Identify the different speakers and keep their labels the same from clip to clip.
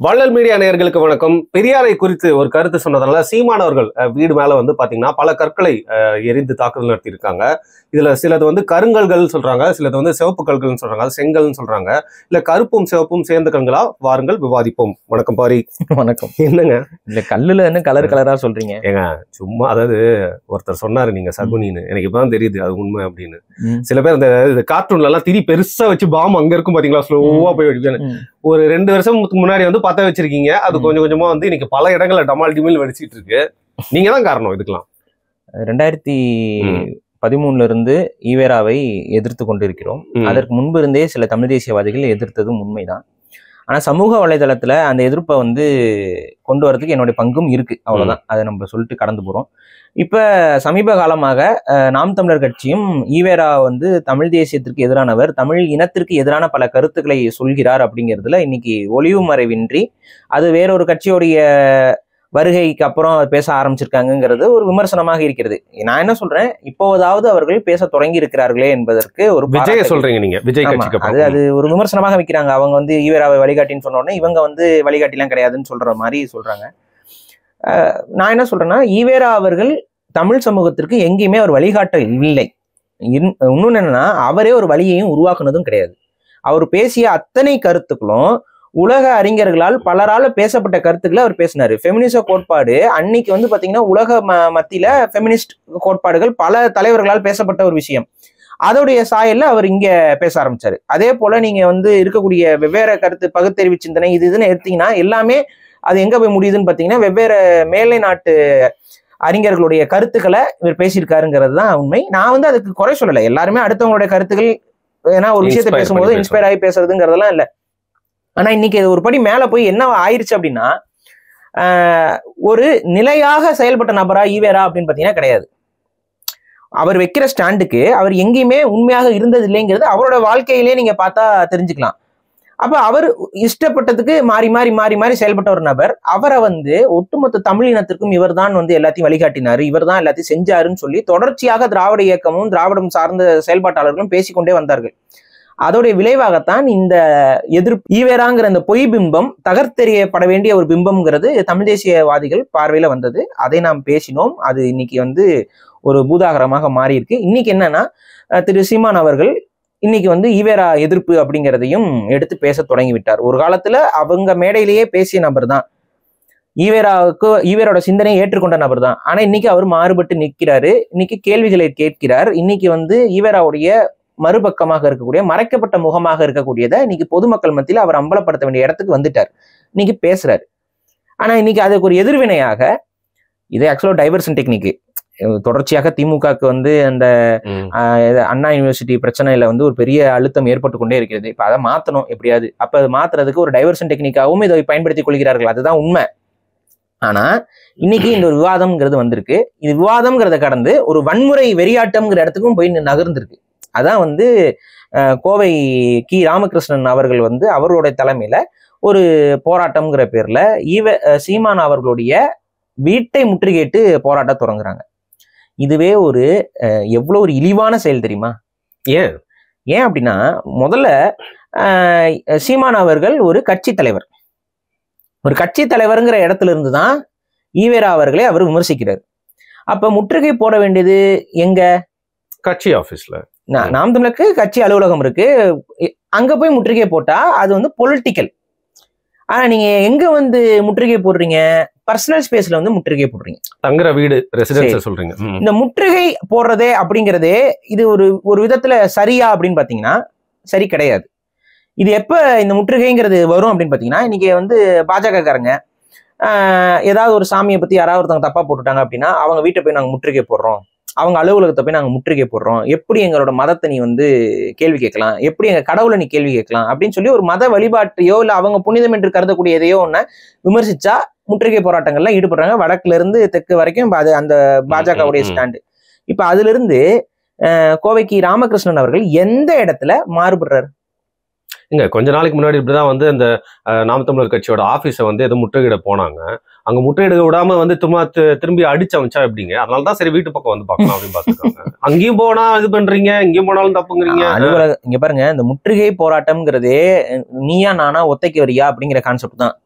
Speaker 1: வள்ளல் மீடியா நேயர்களுக்கு வணக்கம். பெரியாரை குறித்து ஒரு கருத்து சொன்னதுனால சீமானவர்கள் வீடு மேல வந்து பாத்தீங்கன்னா பல கற்களை எரிந்து தாக்குதல் நடத்தியிருக்காங்க. இதுல சிலது வந்து கருங்கல்கள் சொல்றாங்க, சிலது வந்து சிவப்பு கல்கள்னு சொல்றாங்க, அது செங்கல்னு சொல்றாங்க. இல்ல கருப்பும் சிவப்பும் சேர்ந்த கண்களா? வாருங்கள் விவாதிப்போம். வணக்கம் பாரி.
Speaker 2: வணக்கம்.
Speaker 1: என்னங்க
Speaker 2: இல்ல கல்லுல என்ன கலர் கலரா சொல்றீங்க?
Speaker 1: ஏங்க சும்மா, அதாவது ஒருத்தர் சொன்னாரு நீங்க சகுனின்னு, எனக்கு இப்பதான் தெரியுது அது உண்மை அப்படின்னு. சில பேர் இந்த கார்ட்டூன்ல எல்லாம் திரி பெருசா வச்சு பாம் அங்க இருக்கும் பாத்தீங்களா, ஸ்லோவா போய் ஒரு 2 வருஷத்துக்கு முன்னாடி வந்து பத்த வச்சிருக்கீங்க. அது கொஞ்சம் கொஞ்சமா வந்து இன்னைக்கு பல இடங்கள்ல டமால் டிமில் வெடிச்சிட்டு இருக்கு. நீங்க தான் காரணம் இதுக்கெல்லாம்.
Speaker 2: 2013 இருந்து ஈவேராவை எதிர்த்து கொண்டிருக்கிறோம். அதற்கு முன்பு இருந்தே சில தமிழ் தேசியவாதிகள் எதிர்த்ததும் உண்மைதான். ஆனா சமூக வலைதளத்துல அந்த எதிர்ப்பை வந்து கொண்டு வரதுக்கு என்னுடைய பங்கும் இருக்கு, அவ்வளவுதான். அதை நம்ம சொல்லிட்டு கடந்து போறோம். இப்ப சமீப காலமாக நாம் தமிழர் கட்சியும் ஈவேரா வந்து தமிழ் தேசியத்திற்கு எதிரானவர், தமிழ் இனத்திற்கு எதிரான பல கருத்துக்களை சொல்கிறார் அப்படிங்கிறதுல இன்னைக்கு ஒளிவு மறைவின்றி அது வேறொரு கட்சியோடைய வருகைக்கு அப்புறம் பேச ஆரம்பிச்சிருக்காங்கிறது ஒரு விமர்சனமாக இருக்கிறது. நான் என்ன சொல்றேன், இப்போதாவது அவர்கள் பேச தொடங்கி இருக்கிறார்களே என்பதற்கு ஒரு
Speaker 1: விஜய் சொல்றீங்க நீங்க. விஜய் கட்சிக்கு
Speaker 2: அது ஒரு விமர்சனமாக வைக்கிறாங்க. அவங்க வந்து ஈவேராவை வழிகாட்டின்னு சொன்ன உடனே இவங்க வந்து வழிகாட்டிலாம் கிடையாதுன்னு சொல்ற மாதிரி சொல்றாங்க. நான் என்ன சொல்றேன்னா, ஈவேரா அவர்கள் தமிழ் சமூகத்திற்கு எங்கேயுமே ஒரு வழிகாட்ட இல்லை. இன்னொன்னு என்னன்னா, அவரே ஒரு வழியையும் உருவாக்குனதும் கிடையாது. அவர் பேசிய அத்தனை கருத்துக்களும் உலக அறிஞர்களால் பலரால பேசப்பட்ட கருத்துக்களை அவர் பேசினாரு. ஃபெமினிச கோட்பாடு அன்னைக்கு வந்து பாத்தீங்கன்னா உலக மத்தியில ஃபெமினிஸ்ட் கோட்பாடுகள் பல தலைவர்களால் பேசப்பட்ட ஒரு விஷயம். அதோடைய சாயல்ல அவர் இங்க பேச ஆரம்பிச்சாரு. அதே போல நீங்க வந்து இருக்கக்கூடிய வெவ்வேறு கருத்து பகுத்தறிவு சிந்தனை இதுன்னு எடுத்தீங்கன்னா எல்லாமே அது எங்க போய் முடியுதுன்னு பாத்தீங்கன்னா வெவ்வேறு மேலை நாட்டு அறிஞர்களுடைய கருத்துக்களை இவர் பேசியிருக்காருங்கிறது தான் உண்மை. நான் வந்து அதுக்கு குறை சொல்லலை. எல்லாருமே அடுத்தவங்களுடைய கருத்துக்கள், ஏன்னா ஒரு விஷயத்த பேசும்போது இன்ஸ்பயர் ஆகி பேசுறதுங்கிறதெல்லாம் இல்லை. ஆனா இன்னைக்கு ஒரு படி மேல போய் என்ன ஆயிடுச்சு அப்படின்னா, ஒரு நிலையாக செயல்பட்ட நபரா ஈவேரா அப்படின்னு பாத்தீங்கன்னா கிடையாது. அவர் வைக்கிற ஸ்டாண்டுக்கு அவர் எங்கேயுமே உண்மையாக இருந்தது இல்லைங்கிறது அவரோட வாழ்க்கையிலே நீங்க பார்த்தா தெரிஞ்சுக்கலாம். அப்ப அவர் இஷ்டப்பட்டதுக்கு மாறி மாறி மாறி மாறி செயல்பட்ட ஒரு நபர். அவரை வந்து ஒட்டுமொத்த தமிழ் இனத்திற்கும் இவர் தான் வந்து எல்லாத்தையும் வழிகாட்டினாரு, இவர் தான் எல்லாத்தையும் செஞ்சாருன்னு சொல்லி தொடர்ச்சியாக திராவிட இயக்கமும் திராவிடம் சார்ந்த செயல்பாட்டாளர்களும் பேசிக்கொண்டே வந்தார்கள். அதோடைய விளைவாகத்தான் இந்த எதிர்ப்பு ஈவேராங்கிற இந்த பொய் பிம்பம் தகர்த்தெறியப்பட வேண்டிய ஒரு பிம்பம்ங்கிறது தமிழ் தேசியவாதிகள் பார்வையில வந்தது. அதை நாம் பேசினோம். அது இன்னைக்கு வந்து ஒரு பூதாகரமாக மாறி இருக்கு. இன்னைக்கு என்னன்னா, திரு சீமான் அவர்கள் இன்னைக்கு வந்து ஈவேரா எதிர்ப்பு அப்படிங்கிறதையும் எடுத்து பேச தொடங்கி விட்டார். ஒரு காலத்துல அவங்க மேடையிலேயே பேசிய நபர் தான், ஈவேரோட சிந்தனையை ஏற்றுக்கொண்ட நபர் தான். ஆனா இன்னைக்கு அவர் மாறுபட்டு நிற்கிறாரு. இன்னைக்கு கேள்விகளை கேட்கிறார். இன்னைக்கு வந்து ஈவேராவுடைய மறுபக்கமாக இருக்கக்கூடிய மறைக்கப்பட்ட முகமாக இருக்கக்கூடியதை இன்னைக்கு பொதுமக்கள் மத்தியில அவர் அம்பலப்படுத்த வேண்டிய இடத்துக்கு வந்துட்டார். இன்னைக்கு பேசுறாரு. ஆனா இன்னைக்கு அதுக்கு ஒரு எதிர்வினையாக இது ஆக்சுவலா டைவர்ஷன் டெக்னிக். தொடர்ச்சியாக திமுகக்கு வந்து அந்த அண்ணா யூனிவர்சிட்டி பிரச்சனையில வந்து ஒரு பெரிய அழுத்தம் ஏற்பட்டு கொண்டே இருக்கிறது. இப்ப அதை மாத்தணும் எப்படியாவது. அப்ப அதை மாத்துறதுக்கு ஒரு டைவர்ஷன் டெக்னிக்காகவும் இதை பயன்படுத்திக் கொள்கிறார்கள். அதுதான் உண்மை. ஆனா இன்னைக்கு இந்த ஒரு விவாதம்ங்கிறது வந்திருக்கு. இது விவாதம்ங்கிறத கடந்து ஒரு வன்முறை வெறியாட்டம்ங்கிற இடத்துக்கும் போய் நகர்ந்திருக்கு. அதான் வந்து கோவை கி ராமகிருஷ்ணன் அவர்கள் வந்து அவர்களுடைய தலைமையில ஒரு போராட்டம்ங்கிற பேர்ல சீமான் அவர்களுடைய வீட்டை முற்றுகையிட்டு போராட்டம் தொடங்குறாங்க. இதுவே ஒரு எவ்வளவு ஒரு இழிவான செயல் தெரியுமா? ஏன் அப்படின்னா, முதல்ல சீமான் அவர்கள் ஒரு கட்சி தலைவர். ஒரு கட்சி தலைவருங்கிற இடத்துல இருந்துதான் ஈவேரா அவர்களை அவர் விமர்சிக்கிறார். அப்ப முற்றுகை போட வேண்டியது எங்க?
Speaker 1: கட்சி ஆபீஸ்ல.
Speaker 2: நாம் தமிழருக்கு கட்சி அலுவலகம் இருக்கு, அங்க போய் முற்றுகை போட்டா அது வந்து பொலிட்டிக்கல். ஆனா நீங்க எங்க வந்து முற்றுகை போடுறீங்க? பர்சனல் ஸ்பேஸ்ல வந்து முற்றுகை போடுறீங்க,
Speaker 1: தங்குற வீடு, ரெசிடென்ஸ் சொல்றீங்க.
Speaker 2: இந்த முற்றுகை போடுறதே அப்படிங்கிறதே இது ஒரு விதத்துல சரியா அப்படின்னு பாத்தீங்கன்னா சரி கிடையாது. இது எப்ப இந்த முற்றுகைங்கிறது வரும் அப்படின்னு பாத்தீங்கன்னா, இன்னைக்கு வந்து பாஜக காரங்க ஏதாவது ஒரு சாமியை பத்தி யாராவது ஒருத்தவங்க தப்பா போட்டுட்டாங்க அப்படின்னா அவங்க வீட்டை போய் நாங்க முற்றுகை போடுறோம், அவங்க அலுவலகத்தை போய் நாங்க முற்றுகை போடுறோம், எப்படி எங்களோட மதத்தை நீ வந்து கேள்வி கேட்கலாம், எப்படி எங்க கடவுளை நீ கேள்வி கேட்கலாம் அப்படின்னு சொல்லி ஒரு மத வழிபாட்டையோ இல்ல அவங்க புனிதம் என்று கருதக்கூடிய எதையோ ஒன்ன விமர்சிச்சா முற்றுகை போராட்டங்கள்ல ஈடுபடுறாங்க. வடக்குல இருந்து தெற்கு வரைக்கும் அது அந்த பாஜகவுடைய ஸ்டாண்டு. இப்ப அதுல இருந்து கோவைக்கு ராமகிருஷ்ணன் அவர்கள் எந்த இடத்துல மாறுபடுறாரு?
Speaker 1: இங்க கொஞ்ச நாளைக்கு முன்னாடி இப்படிதான் வந்து அந்த நாம் தமிழர் கட்சியோட ஆபீஸை வந்து எதுவும் முற்றுகையிட போனாங்க. அங்க முற்றுகையிட விடாம வந்து திரும்பி அடிச்சு அமைச்சா எப்படிங்க? அதனாலதான் சரி வீட்டு பக்கம் வந்து பார்க்கலாம் அப்படின்னு பாத்துருக்காங்க. அங்கேயும் போனா இது பண்றீங்க, இங்கேயும் போனாலும் தப்புங்கிறீங்க.
Speaker 2: இங்க பாருங்க, இந்த முற்றுகை போராட்டம்ங்கிறதே நீயா நானா ஒத்தைக்கு வரியா அப்படிங்கிற கான்செப்ட் தான்.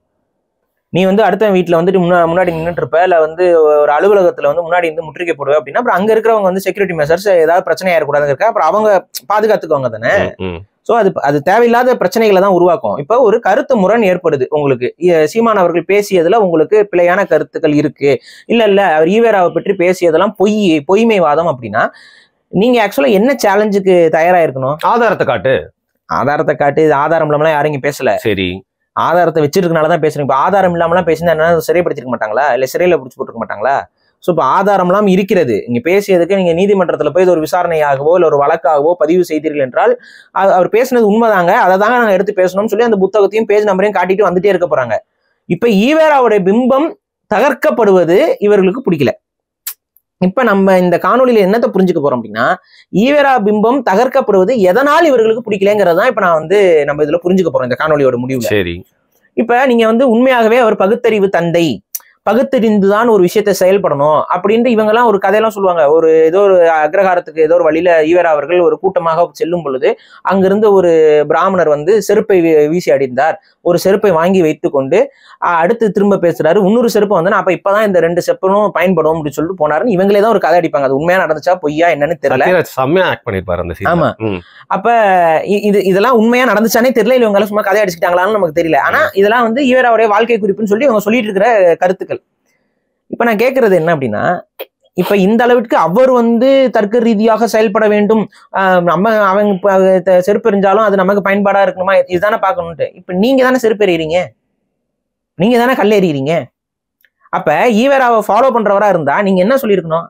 Speaker 2: நீ வந்து அடுத்த வீட்டுல வந்துட்டு முன்னாடி நின்றுட்டு இருப்ப, இல்ல வந்து ஒரு அலுவலகத்துல வந்து முன்னாடி இருந்து முற்றுகை போடுவ அப்படின்னா அப்புறம் அங்க இருக்கிறவங்க வந்து செக்யூரிட்டி மெஷர்ஸ் ஏதாவது பிரச்சனை ஆயிடக்கூடாதுன்னு இருக்கா, அப்புறம் அவங்க பாதுகாத்துக்குவாங்க தானே. சோ அது தேவையில்லாத பிரச்சனைகளை தான் உருவாக்கும். இப்ப ஒரு கருத்து முரண் ஏற்படுது உங்களுக்கு, சீமான் அவர்கள் பேசியதுல உங்களுக்கு பிழையான கருத்துக்கள் இருக்கு, இல்ல அவர் ஈவேராவை பற்றி பேசியதெல்லாம் பொய்மைவாதம் அப்படின்னா நீங்க ஆக்சுவலா என்ன சேலஞ்சுக்கு தயாரா இருக்கணும்?
Speaker 1: ஆதாரத்தை காட்டு.
Speaker 2: ஆதாரத்தை காட்டு. இது ஆதாரம் இல்லாமலாம் யாரும் இங்க பேசல.
Speaker 1: சரி,
Speaker 2: ஆதாரத்தை வச்சிருக்கனாலதான் பேசுறீங்க. இப்ப ஆதாரம் இல்லாமலாம் பேசினா என்ன சிறைப்படுத்திருக்க மாட்டாங்களா, இல்ல சிறையில பிடிச்சி போட்டுருக்க மாட்டாங்களா? சோ இப்ப ஆதாரம் எல்லாம் இருக்கிறது. நீங்க பேசியதுக்கு நீங்க நீதிமன்றத்துல போய் ஒரு விசாரணையாகவோ இல்ல ஒரு வழக்காகவோ பதிவு செய்தீர்கள் என்றால் அவர் பேசினது உண்மைதாங்க, அதை தாங்க நாங்க எடுத்து பேசணும்னு சொல்லி அந்த புத்தகத்தையும் பேஜ் நம்பரையும் காட்டிட்டு வந்துட்டே இருக்க போறாங்க. இப்ப ஈவேராவுடைய பிம்பம் தகர்க்கப்படுவது இவர்களுக்கு பிடிக்கல. இப்ப நம்ம இந்த காணொலியில என்னத்தை புரிஞ்சுக்க போறோம் அப்படின்னா, ஈவேரா பிம்பம் தகர்க்கப்படுவது எதனால் இவர்களுக்கு பிடிக்கலங்கிறதான் இப்ப நான் வந்து நம்ம இதுல புரிஞ்சுக்க போறோம் இந்த காணொலியோட முடிவுல.
Speaker 1: சரி,
Speaker 2: இப்ப நீங்க வந்து உண்மையாகவே அவர் பகுத்தறிவு தந்தை, பகுத்தறிந்துதான் ஒரு விஷயத்தை செயல்படணும் அப்படின்ட்டு இவங்க எல்லாம் ஒரு கதையெல்லாம் சொல்லுவாங்க. ஏதோ ஒரு அக்ரஹாரத்துக்கு ஏதோ ஒரு வழியில ஈவேரா அவர்கள் ஒரு கூட்டமாக செல்லும் பொழுது அங்கிருந்து ஒரு பிராமணர் வந்து செருப்பை வீசி அடிந்தார். ஒரு செருப்பை வாங்கி வைத்து கொண்டு அடுத்து திரும்ப பேசுறாரு, இன்னொரு செருப்பு வந்து அப்ப இப்பதான் இந்த 2 செப்பலும் பயன்படும் அப்படின்னு சொல்லிட்டு போனாருன்னு இவங்களே தான் ஒரு கதை அடிப்பாங்க. அது உண்மையா நடந்துச்சா பொய்யா என்னன்னு தெரியல.
Speaker 1: செம்மையா ஆக்ட் பண்ணிருப்பாரு அந்த சீன்.
Speaker 2: ஆமா, அப்ப இதெல்லாம் உண்மையா நடந்துச்சானே தெரியல, இவங்க சும்மா கதை அடிச்சுட்டாங்களான்னு நமக்கு தெரியல. ஆனா இதெல்லாம் வந்து ஈவேராவுடைய வாழ்க்கை குறிப்புன்னு சொல்லி இவங்க சொல்லிட்டு இருக்கிற கருத்துக்கள். இப்ப நான் கேட்கறது என்ன அப்படின்னா, இப்ப இந்த அளவிற்கு அவர் வந்து தர்க்க ரீதியாக செயல்பட வேண்டும், அவங்க செருப்பு எறிஞ்சாலும் அது நமக்கு பயன்பாடா இருக்கணுமா, இதுதானே பார்க்கணும்ட்டு. இப்ப நீங்க தானே செருப்பு எறிகிறீங்க, நீங்க தானே கல் எறிகிறீங்க. அப்ப ஈவேராவை ஃபாலோ பண்றவரா இருந்தா நீங்க என்ன சொல்லியிருக்கணும்?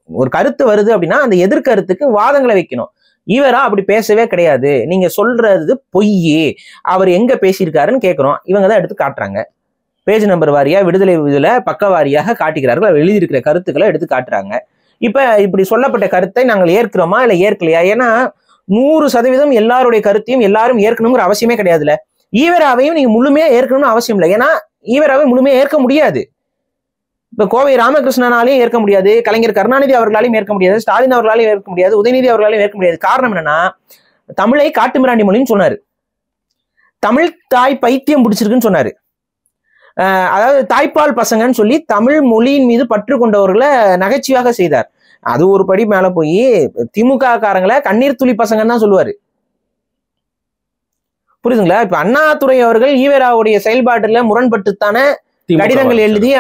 Speaker 2: ஒரு கருத்து வருது அப்படின்னா அந்த எதிர்கருத்துக்கு வாதங்களை வைக்கணும். ஈவேரா அப்படி பேசவே கிடையாது, நீங்க சொல்றது பொய், அவர் எங்க பேசியிருக்காருன்னு கேட்கிறோம். இவங்க தான் எடுத்து காட்டுறாங்க. பேஜ் நம்பர் வாரியா விடுதலை இதுல பக்க வாரியாக காட்டுகிறார்கள். அவர் எழுதியிருக்கிற கருத்துக்களை எடுத்து காட்டுறாங்க. இப்ப இப்படி சொல்லப்பட்ட கருத்தை நாங்கள் ஏற்கிறோமா இல்ல ஏற்கலையா? ஏன்னா 100% எல்லாருடைய கருத்தையும் எல்லாரும் ஏற்கணுங்கிற அவசியமே கிடையாதுல்ல. ஈவேராவையும் நீங்க முழுமையா ஏற்கணும்னு அவசியம் இல்லை. ஏன்னா ஈவேராவை முழுமையா ஏற்க முடியாது. இப்ப கோவை ராமகிருஷ்ணனாலையும் ஏற்க முடியாது, கலைஞர் கருணாநிதி அவர்களாலையும் ஏற்க முடியாது, ஸ்டாலின் அவர்களாலையும் ஏற்க முடியாது, உதயநிதி அவர்களாலையும் ஏற்க முடியாது. காரணம் என்னன்னா, தமிழை காட்டுமிராண்டி மொழின்னு சொன்னாரு, தமிழ் தாய் பைத்தியம் பிடிச்சிருக்குன்னு சொன்னாரு. அதாவது தாய்ப்பால் பசங்கன்னு சொல்லி தமிழ் மொழியின் மீது பற்று கொண்டவர்களை நகைச்சுவையாக செய்தார். அது ஒரு படி மேல போய் திமுக காரங்களை கண்ணீர் துளி பசங்கன்னு தான் சொல்லுவாரு. புரியுதுங்களா? இப்ப அண்ணாதுரை அவர்கள் ஈவேராவுடைய செயல்பாட்டுல முரண்பட்டுத்தானே கடிதங்கள் எழுதி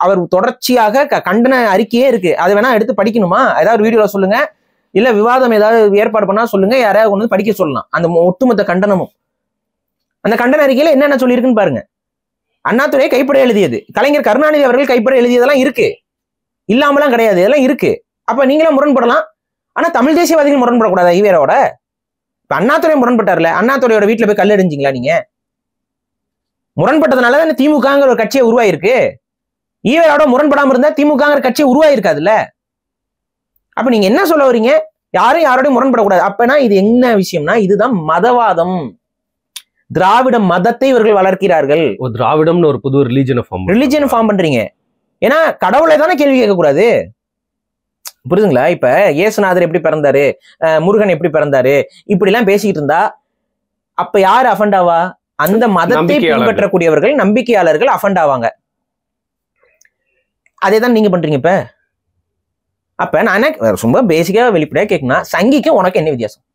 Speaker 2: அவர் தொடர்ச்சியாக கண்டன அறிக்கையே இருக்கு. அதை வேணா எடுத்து படிக்கணுமா? ஏதாவது வீடியோல சொல்லுங்க, இல்ல விவாதம் ஏதாவது ஏற்பாடு பண்ணா சொல்லுங்க, யாராவது கொண்டு படிக்க சொல்லலாம். அந்த ஒட்டுமொத்த கண்டனமும் அந்த கண்டன அறிக்கையில என்னென்ன சொல்லியிருக்குன்னு பாருங்க. அண்ணாதுரை கைப்பட எழுதியது, கலைஞர் கருணாநிதி அவர்கள் கைப்பட எழுதியதெல்லாம் இருக்கு, இல்லாமலாம் கிடையாது, இதெல்லாம் இருக்கு. அப்ப நீங்களும் முரண்படலாம். ஆனா தமிழ் தேசியவாதிகள் முரண்படக்கூடாதா ஈவேராவோட? இப்ப அண்ணாதுரை முரண்பட்டார்ல, அண்ணாதுரையோட வீட்டுல போய் கல் எறிஞ்சிங்களா நீங்க? முரண்பட்டதுனால திமுகங்கிற ஒரு கட்சியை உருவாயிருக்கு. ஈவேராவோட முரண்படாம இருந்தா திமுகங்கிற கட்சியை உருவாயிருக்காதுல்ல. அப்ப நீங்க என்ன சொல்ல வரீங்க? யாரும் யாரோடையும் முரண்படக்கூடாது. அப்பனா இது என்ன விஷயம்னா, இதுதான் மதவாதம். திராவிட மதத்தை இவர்கள் வளர்க்கிறார்கள்.
Speaker 1: திராவிடம்னு ஒரு புது ரிலிஜன்
Speaker 2: ஃபார்ம் பண்றீங்க. ஏன்னா கடவுளை தானே கேள்வி கேட்க கூடாது. புரியுதுங்களா? இப்ப இயேசுநாதர் எப்படி பிறந்தாரு, முருகன் எப்படி பிறந்தாரு, இப்படி எல்லாம் பேசிக்கிட்டு இருந்தா அப்ப யாரு அஃபண்ட் ஆவா? அந்த மதத்தை பின்பற்றக்கூடியவர்கள், நம்பிக்கையாளர்கள் அஃபண்ட் ஆவாங்க. அதே தான் நீங்க பண்றீங்க. இப்ப அப்ப நான் ரொம்ப பேசிக்கா வெளிப்படையா கேட்கணும், சங்கிக்கும் உனக்கு என்ன வித்தியாசம்?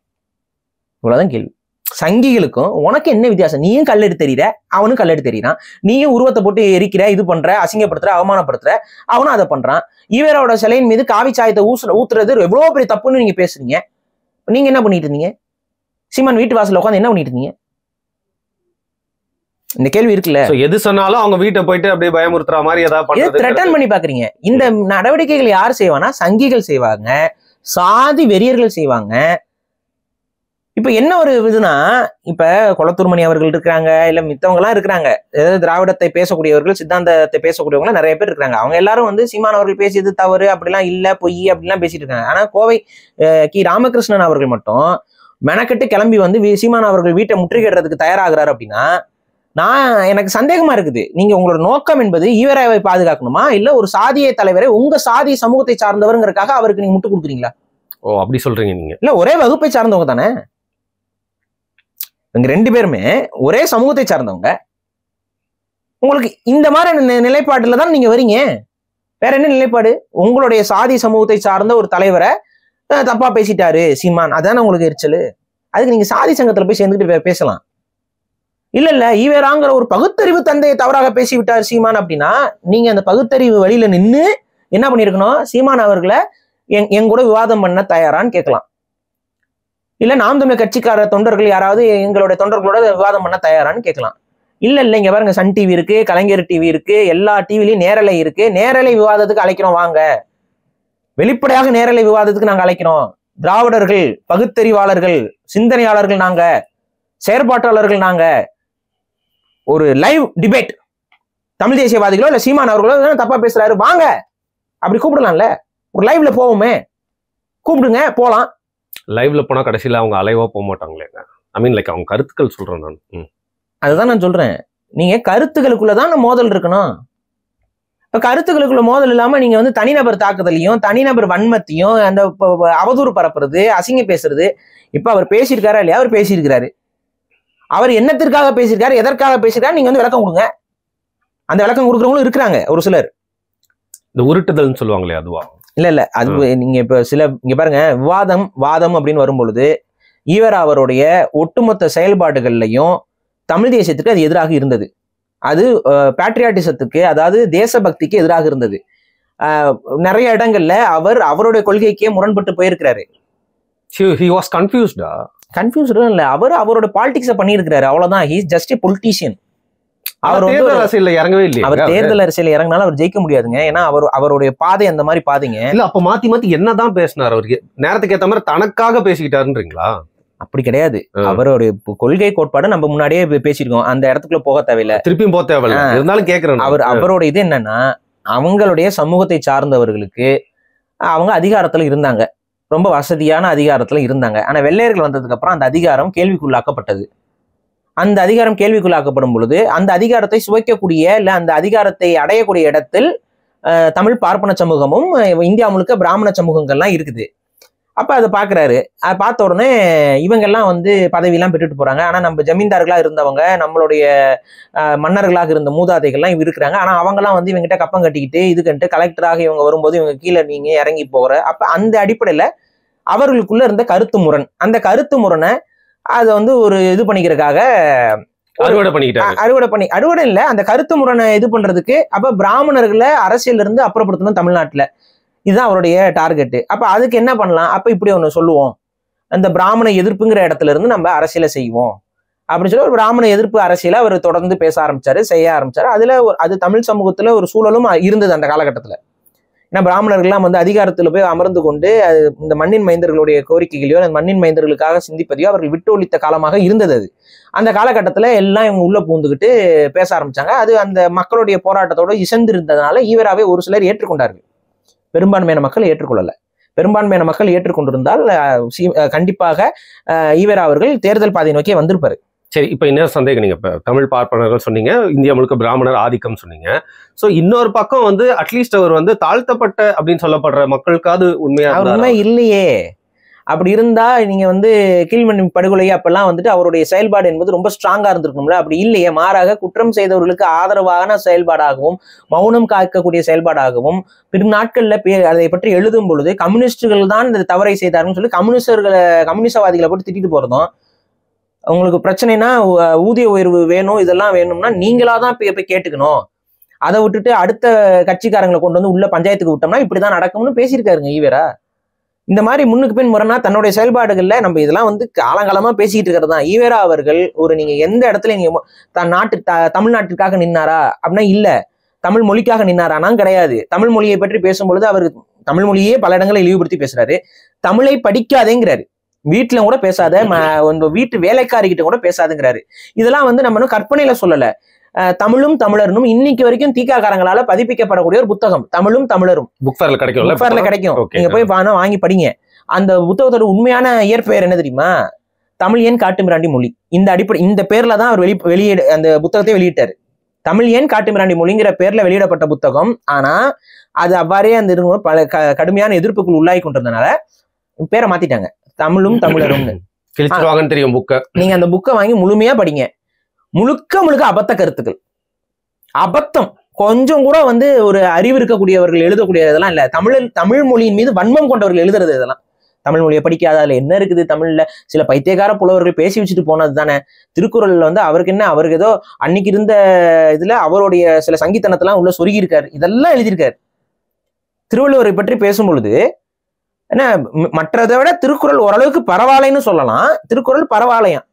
Speaker 2: இவ்வளவுதான் கேள்வி. சங்கிகளுக்கும் உனக்கு என்ன வித்தியாசம்? நீயும் கல்லெடு தெரியுற, அவனும் கல்லெடு தெரியுறான். நீயும் உருவத்தை போட்டு எரிக்கிற, இது பண்ற, அசிங்கப்படுத்துற, அவமானப்படுத்துற, அவனும் அதை பண்றான். ஈவேராவோட சிலையின் மீது காவி சாயத்தை ஊத்துறது எவ்வளவு பெரிய தப்புன்னு நீங்க பேசுறீங்க. நீங்க என்ன பண்ணிட்டு இருந்தீங்க? சீமான் வீட்டு வாசல்ல உட்காந்து என்ன பண்ணிட்டு இருந்தீங்க? இந்த கேள்வி இருக்குல்ல.
Speaker 1: எது சொன்னாலும் அவங்க வீட்டை போயிட்டு அப்படியே பயமுறுத்துற மாதிரி ஏதாவது
Speaker 2: த்ரெட்டன் பண்ணி பாக்குறீங்க. இந்த நடவடிக்கைகள் யார் செய்வானா? சங்கிகள் செய்வாங்க, சாதி வெறியர்கள் செய்வாங்க. இப்ப என்ன ஒரு இதுனா, இப்ப கொளத்தூர்மணி அவர்கள் இருக்கிறாங்க, இல்ல மித்தவங்க எல்லாம் இருக்கிறாங்க, ஏதாவது திராவிடத்தை பேசக்கூடியவர்கள், சித்தாந்தத்தை பேசக்கூடியவங்க நிறைய பேர் இருக்கிறாங்க. அவங்க எல்லாரும் வந்து சீமான் அவர்கள் பேசியது தவறு, அப்படிலாம் இல்ல, பொய் அப்படிலாம் பேசிட்டு இருக்காங்க. ஆனா கோவை கி ராமகிருஷ்ணன் அவர்கள் மட்டும் மெனக்கெட்டு கிளம்பி வந்து சீமான் அவர்கள் வீட்டை முற்றுகையிடுறதுக்கு தயாராகிறாரு அப்படின்னா எனக்கு சந்தேகமா இருக்குது. நீங்க உங்களோட நோக்கம் என்பது ஈவேராவை பாதுகாக்கணுமா, இல்ல ஒரு சாதிய தலைவரை உங்க சாதி சமூகத்தை சார்ந்தவருங்கிறதுக்காக அவருக்கு நீங்க முட்டு கொடுக்குறீங்களா?
Speaker 1: ஓ, அப்படி சொல்றீங்க நீங்க.
Speaker 2: இல்ல ஒரே வகுப்பை சார்ந்தவங்க தானே இவங்க 2 பேருமே, ஒரே சமூகத்தை சார்ந்தவங்க. உங்களுக்கு இந்த மாதிரி நிலைப்பாட்டுல தான் நீங்க வரீங்க. வேற என்ன நிலைப்பாடு? உங்களுடைய சாதி சமூகத்தை சார்ந்த ஒரு தலைவரை தப்பா பேசிட்டாரு சீமான், அதானே உங்களுக்கு எரிச்சல். அதுக்கு நீங்க சாதி சங்கத்துல போய் சேர்ந்துட்டு பேசலாம். இல்ல ஈவேராங்கிற ஒரு பகுத்தறிவு தந்தையை தவறாக பேசி விட்டார் சீமான் அப்படின்னா நீங்க அந்த பகுத்தறிவு வழியில நின்று என்ன பண்ணிருக்கணும், சீமான் அவர்களை என் கூட விவாதம் பண்ண தயாரான்னு கேட்கலாம். இல்ல நாம் தமிழர் கட்சிக்கார தொண்டர்கள் யாராவது எங்களுடைய தொண்டர்களோட விவாதம் பண்ண தயாரான்னு கேட்கலாம். இல்ல இங்க பாருங்க, சன் டிவி இருக்கு, கலைஞர் டிவி இருக்கு, எல்லா டிவிலையும் நேரலை இருக்கு, நேரலை விவாதத்துக்கு அழைக்கிறோம் வாங்க, வெளிப்படையாக நேரலை விவாதத்துக்கு நாங்க அழைக்கிறோம். திராவிடர்கள், பகுத்தறிவாளர்கள், சிந்தனையாளர்கள் நாங்க, செயற்பாட்டாளர்கள் நாங்க, ஒரு லைவ் டிபேட், தமிழ் தேசியவாதிகளோ இல்ல சீமான் அவர்களோ தப்பா பேசுறாரு வாங்க, அப்படி கூப்பிடலாம்ல. ஒரு லைவ்ல போவோமே, கூப்பிடுங்க போலாம்.
Speaker 1: லைவ்ல போனா கடைசியில அவங்க அலைவா போக மாட்டாங்களே. ஐ மீன் லைக் அவங்க கருத்துக்கள் சொல்றேன் நான்.
Speaker 2: அதுதான் நான் சொல்றேன், நீங்க கருத்துக்களுக்குள்ளதான் மோதல் இருக்கணும். இப்ப கருத்துக்களுக்குள்ள மோதல் இல்லாம நீங்க வந்து தனிநபர் தாக்குதலையும் தனிநபர் வன்மத்தையும் அந்த அவதூறு பரப்புறது, அசிங்க பேசுறது. இப்ப அவர் பேசியிருக்காரா இல்லையா? அவர் பேசியிருக்கிறாரு. அவர் என்னத்திற்காக பேசியிருக்காரு, எதற்காக பேசியிருக்காரு, நீங்க வந்து விளக்கம் கொடுங்க. அந்த விளக்கம் கொடுக்குறவங்களும் இருக்கிறாங்க ஒரு சிலர்.
Speaker 1: இந்த உருட்டுதல்னு சொல்லுவாங்களே அதுவா?
Speaker 2: இல்ல அது நீங்க இப்ப இங்க பாருங்க, வாதம் அப்படின்னு வரும்பொழுது ஈவேரா அவருடைய ஒட்டுமொத்த செயல்பாடுகள்லையும் தமிழ் தேசியத்துக்கு அது எதிராக இருந்தது. அது பேட்ரியாட்டிசத்துக்கு, அதாவது தேசபக்திக்கு எதிராக இருந்தது. நிறைய இடங்கள்ல அவருடைய கொள்கைக்கே முரண்பட்டு போயிருக்கிறாரு. கன்ஃபியூஸ்டா இல்ல, அவரோட பாலிடிக்ஸை பண்ணியிருக்கிறாரு, அவ்வளவுதான். He is just a politician. அவர் தேர்தல் அரசியல இறங்கவே இல்லையா? அவர் தேர்தல் அரசியல இறங்கினாலும் அவர் ஜெயிக்க முடியாதுங்க. ஏன்னா அவருடைய பாதை அந்த மாதிரி பாதைங்க. இல்ல
Speaker 1: அப்ப மாத்தி என்னதான் பேசினார் அவருக்கு? நேரத்துக்கு ஏத்த மாதிரி தனக்காக பேசிக்கிட்டாருன்றீங்களா?
Speaker 2: அப்படி கிடையாது. அவருடைய கொள்கை கோட்பாடு நம்ம முன்னாடியே பேசியிருக்கோம், அந்த இடத்துக்குள்ள போக தேவையில்லை,
Speaker 1: திருப்பியும் போக தேவையில்லை. இருந்தாலும் கேட்கிறேன்,
Speaker 2: அவரோட இது என்னன்னா, அவங்களுடைய சமூகத்தை சார்ந்தவர்களுக்கு அவங்க அதிகாரத்துல இருந்தாங்க, ரொம்ப வசதியான அதிகாரத்துல இருந்தாங்க. ஆனா வெள்ளையர்கள் வந்ததுக்கு அப்புறம் அந்த அதிகாரம் கேள்விக்குள்ளாக்கப்பட்டது. அந்த அதிகாரம் கேள்விக்குள்ளாக்கப்படும் பொழுது அந்த அதிகாரத்தை சுவைக்கக்கூடிய இல்ல அந்த அதிகாரத்தை அடையக்கூடிய இடத்தில் தமிழ் பார்ப்பன சமூகமும் இந்தியா முழுக்க பிராமண சமூகங்கள்லாம் இருக்குது. அப்ப அதை பாக்குறாரு. அதை பார்த்த உடனே இவங்கெல்லாம் வந்து பதவியெல்லாம் பெற்றுட்டு போறாங்க. ஆனா நம்ம ஜமீன்தார்களா இருந்தவங்க, நம்மளுடைய மன்னர்களாக இருந்த மூதாதைகள்லாம் இருக்கிறாங்க. ஆனா அவங்கெல்லாம் வந்து இவங்ககிட்ட கப்பம் கட்டிக்கிட்டு இதுக்கிட்டு கலெக்டராக இவங்க வரும்போது இவங்க கீழே நீங்க இறங்கி போற. அப்ப அந்த அடிப்படையில அவர்களுக்குள்ள இருந்த கருத்து முரண், அந்த கருத்து முரணை அதை வந்து ஒரு இது பண்ணிக்கிறதுக்காக அறுவடை இல்ல, அந்த கருத்து முரணை இது பண்றதுக்கு அப்ப பிராமணர்களை அரசியல் இருந்து அப்புறப்படுத்தணும் தமிழ்நாட்டுல. இதுதான் அவருடைய டார்கெட். அப்ப அதுக்கு என்ன பண்ணலாம்? அப்ப இப்படி ஒண்ணு சொல்லுவோம், அந்த பிராமண எதிர்ப்புங்கிற இடத்துல இருந்து நம்ம அரசியலை செய்வோம் அப்படின்னு சொல்லி ஒரு பிராமண எதிர்ப்பு அரசியலை அவர் தொடர்ந்து பேச ஆரம்பிச்சாரு, செய்ய ஆரம்பிச்சாரு. அதுல அது தமிழ் சமூகத்துல ஒரு சூழலும் இருந்தது அந்த காலகட்டத்துல. ஏன்னா பிராமணர்கள்லாம் வந்து அதிகாரத்துல போய் அமர்ந்து கொண்டு இந்த மண்ணின் மைந்தர்களுடைய கோரிக்கைகளையோ அந்த மண்ணின் மைந்தர்களுக்காக சிந்திப்பதையோ அவர்கள் விட்டு ஒழித்த காலமாக இருந்தது. அது அந்த காலகட்டத்துல எல்லாம் இவங்க உள்ள பூந்துக்கிட்டு பேச ஆரம்பிச்சாங்க. அது அந்த மக்களுடைய போராட்டத்தோட இசைந்து இருந்ததுனால ஈவேராவை ஒரு சிலர் ஏற்றுக்கொண்டார்கள், பெரும்பான்மையான மக்கள் ஏற்றுக்கொள்ளல. பெரும்பான்மையான மக்கள் ஏற்றுக்கொண்டிருந்தால் கண்டிப்பாக ஈவேரா அவர்கள் தேர்தல் பாதை நோக்கியே வந்திருப்பாரு.
Speaker 1: சரி, இப்ப இன்னொரு சந்தேகம், நீங்க தமிழ் பார்ப்பனர்கள் சொன்னீங்க, இந்தியா முழுக்க பிராமணர் ஆதிக்கம் சொன்னீங்க. சோ இன்னொரு பக்கம் வந்து அட்லீஸ்ட் அவர் வந்து தாழ்த்தப்பட்ட அப்படின்னு சொல்லப்படுற மக்களுக்காவது உண்மை
Speaker 2: இல்லையே. அப்படி இருந்தா நீங்க வந்து கீழ்மணி படுகொலை அப்பெல்லாம் வந்துட்டு அவருடைய செயல்பாடு என்பது ரொம்ப ஸ்ட்ராங்கா இருந்திருக்கும்ல. அப்படி இல்லையே, மாறாக குற்றம் செய்தவர்களுக்கு ஆதரவான செயல்பாடாகவும் மௌனம் காக்கக்கூடிய செயல்பாடாகவும் பின் நாட்கள்ல அதை பற்றி எழுதும் பொழுது கம்யூனிஸ்டுகள் தான் இந்த தவறை செய்தாருன்னு சொல்லி கம்யூனிசவாதிகளை போட்டு திட்டிட்டு போறதும், உங்களுக்கு பிரச்சனைனா ஊதிய உயர்வு வேணும் இதெல்லாம் வேணும்னா நீங்களா தான் போய் கேட்டுக்கணும், அதை விட்டுட்டு அடுத்த கட்சிக்காரங்களை கொண்டு வந்து உள்ள பஞ்சாயத்துக்கு விட்டோம்னா இப்படிதான் நடக்கும்னு பேசியிருக்காருங்க ஈவேரா. இந்த மாதிரி முன்னுக்கு பின் முரணா தன்னுடைய செயல்பாடுகள்ல நம்ம இதெல்லாம் வந்து காலங்காலமா பேசிட்டு இருக்கிறது தான். ஈவேரா அவர்கள் ஒரு நீங்க எந்த இடத்துல நீங்க தமிழ்நாட்டிற்காக நின்னாரா அப்படின்னா இல்ல, தமிழ் மொழிக்காக நின்னாரானா கிடையாது. தமிழ் மொழியை பற்றி பேசும்பொழுது அவர் தமிழ் மொழியே பல இடங்களை இழிவுபடுத்தி பேசுறாரு. தமிழை படிக்காதேங்கிறாரு, வீட்டுல கூட பேசாத, வீட்டு வேலைக்காரிகிட்ட கூட பேசாதுங்கிறாரு. இதெல்லாம் வந்து நம்ம கற்பனையில சொல்லல. தமிழும் தமிழரும் இன்னைக்கு வரைக்கும் தீக்காக்காரங்களால பதிப்பிக்கப்படக்கூடிய ஒரு புத்தகம் தமிழும் தமிழரும். புக் ஃபேர்ல கிடைக்கும். நீங்க போய் வாங்கி படிங்க. அந்த புத்தகத்தோட உண்மையான இயற்பெயர் என்ன தெரியுமா? தமிழ் ஏன் காட்டுமிராண்டி மொழி. இந்த பேர்ல தான் அவர் வெளியீடு அந்த புத்தகத்தை வெளியிட்டாரு. தமிழ் ஏன் காட்டுமிராண்டி மொழிங்கிற பேர்ல வெளியிடப்பட்ட புத்தகம். ஆனா அது அவ்வாறே அந்த பல கடுமையான எதிர்ப்புக்குள் உள்ளாகி கொண்டிருந்தனால பேரை மாத்திட்டாங்க, தமிழும் தமிழரும்னு.
Speaker 1: தெரியும் புக்க.
Speaker 2: நீங்க அந்த புக்கை வாங்கி முழுமையா படிங்க. முழுக்க அபத்த கருத்துக்கள். அபத்தம். கொஞ்சம் கூட வந்து ஒரு அறிவு இருக்கக்கூடியவர்கள் எழுதக்கூடிய இதெல்லாம் இல்ல. தமிழ் மொழியின் மீது வன்மம் கொண்டவர்கள் எழுதுறது இதெல்லாம். தமிழ் மொழியை படிக்காத, அதுல என்ன இருக்குது தமிழ்ல, சில பைத்தியக்கார புலவர்கள் பேசி வச்சுட்டு போனது தானே. திருக்குறள்ல வந்து அவருக்கு என்ன, அவருக்கு ஏதோ அன்னைக்கு இருந்த இதுல அவருடைய சில சங்கீத்தனத்தெல்லாம் உள்ள சொருகி இருக்காரு, இதெல்லாம் எழுதியிருக்காரு. திருவள்ளுவரை பற்றி பேசும் பொழுது என்ன, மற்றதை விட திருக்குறள் ஓரளவுக்கு பரவாயில்லைன்னு சொல்லலாம், திருக்குறள் பரவாயில்லையாம்.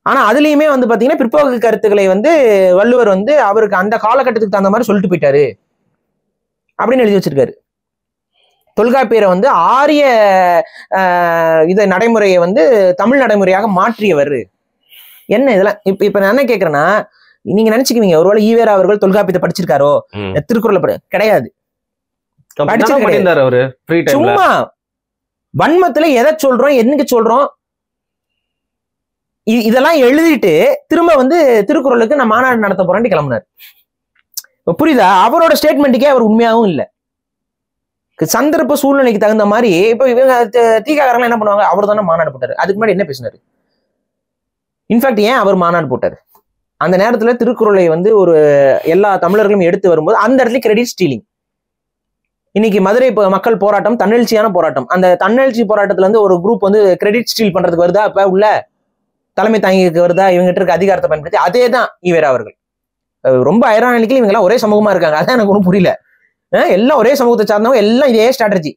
Speaker 2: ஆனா அதுலயுமே வந்து பாத்தீங்கன்னா பிற்போக்கு கருத்துக்களை வந்து வள்ளுவர் வந்து அவருக்கு அந்த காலகட்டத்துக்கு தகுந்த மாதிரி சொல்லிட்டு போயிட்டாரு அப்படின்னு எழுதி வச்சிருக்காரு. தொல்காப்பியரை வந்து ஆரிய இதை நடைமுறையை வந்து தமிழ் நடைமுறையாக மாற்றியவர். என்ன இதெல்லாம் இப்ப நான் என்ன கேட்கறேன்னா, நீங்க நினைச்சுக்குவீங்க ஒருவேளை ஈவேரா அவர்கள் தொல்காப்பியத்தை படிச்சிருக்காரோ, திருக்குறளை கிடையாது, சும்மா வன்மத்துல எதை சொல்றோம், என்னைக்கு சொல்றோம், இதெல்லாம் எழுதிட்டு திரும்ப வந்து திருக்குறளுக்கு நான் மாநாடு நடத்த போறேன்னு கிளம்புனாரு. புரியுதா? அவரோட ஸ்டேட்மெண்ட்டுக்கே அவர் உண்மையாகவும் இல்லை. சந்தர்ப்ப சூழ்நிலைக்கு தகுந்த மாதிரி இப்ப இவங்க தீகாரங்களாம் என்ன பண்ணுவாங்க, அவர் தானே மாநாடு போட்டாரு, அதுக்கு முன்னாடி என்ன பேசினாரு? இன்ஃபேக்ட் ஏன் அவர் மாநாடு போட்டாரு? அந்த நேரத்துல திருக்குறளை வந்து ஒரு எல்லா தமிழர்களும் எடுத்து வரும்போது அந்த இடத்துல கிரெடிட் ஸ்டீலிங். இன்னைக்கு மதுரை மக்கள் போராட்டம் தன்னெழுச்சியான போராட்டம். அந்த தன்னெழுச்சி போராட்டத்துல வந்து ஒரு குரூப் வந்து கிரெடிட் ஸ்டீல் பண்றதுக்கு வருதா, இப்ப உள்ள தலைமை தாங்கிக்கு வருதா, இவங்ககிட்ட இருக்க அதிகாரத்தை பயன்படுத்தி. அதே தான் ஈவேரா அவர்கள். ரொம்ப ஐரானிக்கலி இவங்க எல்லாம் ஒரே சமூகமா இருக்காங்க, அதான் எனக்கு ஒன்றும் புரியல. எல்லாம் ஒரே சமூகத்தை சார்ந்தவங்க, எல்லாம் இதே ஸ்ட்ராட்டஜி.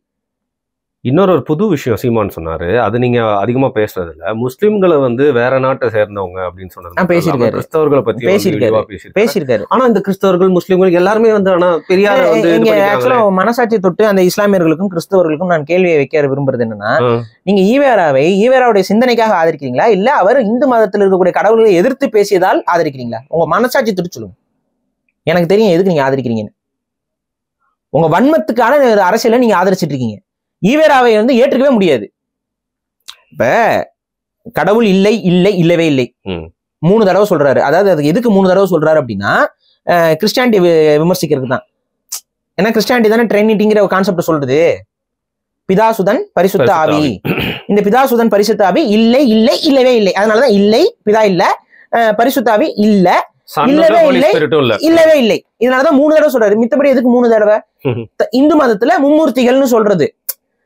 Speaker 1: இன்னொரு புது விஷயம் சீமான் சொன்னாரு, அது நீங்க அதிகமா பேசுறது இல்ல, முஸ்லிம்களை வந்து வேற நாட்டை சேர்ந்தவங்க அப்படின்னு சொன்னாரு.
Speaker 2: பேசியிருக்காரு,
Speaker 1: கிறிஸ்தவர்களை பத்தி
Speaker 2: பேசியிருக்காரு.
Speaker 1: ஆனா இந்த கிறிஸ்தவர்கள் முஸ்லிம்கள் எல்லாருமே வந்து ஆனா பெரியார்
Speaker 2: ஆக்சுவலா மனசாட்சி தொட்டு அந்த இஸ்லாமியர்களுக்கும் கிறிஸ்தவர்களுக்கும் நான் கேள்வியை வைக்க விரும்புறது என்னன்னா, நீங்க ஈவேராவுடைய சிந்தனைக்காக ஆதரிக்கிறீங்களா, இல்ல அவர் இந்து மதத்தில் இருக்கக்கூடிய கடவுள்களை எதிர்த்து பேசியதால் ஆதரிக்கிறீங்களா? உங்க மனசாட்சி தொட்டு சொல்லுங்க, எனக்கு தெரியும் எதுக்கு நீங்க ஆதரிக்கிறீங்கன்னு. உங்க வன்மத்துக்கான அரசியலை நீங்க ஆதரிச்சிட்டு இருக்கீங்க. ஈவேராவை வந்து ஏற்றுக்கவே முடியாது. இப்ப கடவுள் இல்லை இல்லை இல்லவே இல்லை 3 தடவை சொல்றாரு. அதாவது அதுக்கு எதுக்கு 3 தடவை சொல்றாரு அப்படின்னா, கிறிஸ்டியானிட்டி விமர்சிக்கிறதுக்கு தான். ஏன்னா கிறிஸ்டியானிட்டி தானே ட்ரினிட்டிங்கிற ஒரு கான்செப்ட் சொல்றது. பிதாசுதன் பரிசுத்த ஆவி. இந்த பிதாசுதன் பரிசுத்த ஆவி இல்லை இல்லை இல்லவே இல்லை. அதனாலதான் இல்லை, பிதா இல்ல, பரிசுத்த ஆவி இல்ல, இல்லவே இல்லை, இல்லவே இல்லை. இதனாலதான் 3 தடவை சொல்றாரு. மித்தபடி எதுக்கு 3 தடவை? இந்து மதத்துல மும்மூர்த்திகள்னு சொல்றது,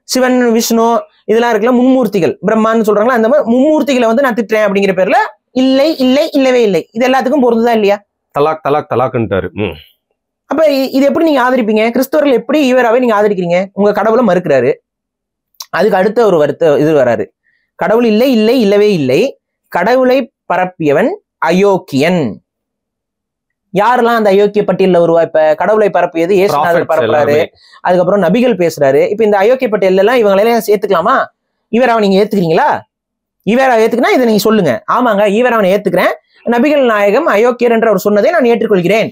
Speaker 2: சிவன் விஷ்ணு இதெல்லாம் இருக்குல்ல, மும்மூர்த்திகள், பிரம்மான்னு சொல்றாங்களா, அந்த மாதிரி மும்மூர்த்திகளை வந்து நான் திட்டுறேன் அப்படிங்கிற பேர்ல இல்லை இல்லை இல்லவே இல்லை, இது எல்லாத்துக்கும் பொருந்துதான் இல்லையா?
Speaker 1: தலாக் தலாக் தலாக்ன்றாரு.
Speaker 2: அப்ப இது எப்படி நீங்க ஆதரிப்பீங்க? கிறிஸ்தவர்கள் எப்படி ஈவேராவை நீங்க ஆதரிக்கிறீங்க? உங்க கடவுளை மறுக்கிறாரு. அதுக்கு அடுத்த ஒரு இது வராரு, கடவுள் இல்லை இல்லை இல்லவே இல்லை, கடவுளை பரப்பியவன் அயோக்கியன். யாரெல்லாம் அந்த அயோக்கிய பட்டியல்ல வருவா? இப்ப கடவுளை பரப்பியது இயேசுநாதர் பரப்புறாரு, அதுக்கப்புறம் நபிகள் பேசுறாரு. இப்ப இந்த அயோக்கிய பட்டியல் எல்லாம் இவங்களெல்லாம் ஏத்துக்கலாமா? ஈவேராவை நீங்க ஏத்துக்கிறீங்களா? ஈவேராவை ஏத்துக்கினா இதை நீங்க சொல்லுங்க, ஆமாங்க ஈவேராவை ஏத்துக்கிறேன், நபிகள் நாயகம் அயோக்கியர் என்று அவர் சொன்னதை நான் ஏற்றுக்கொள்கிறேன்,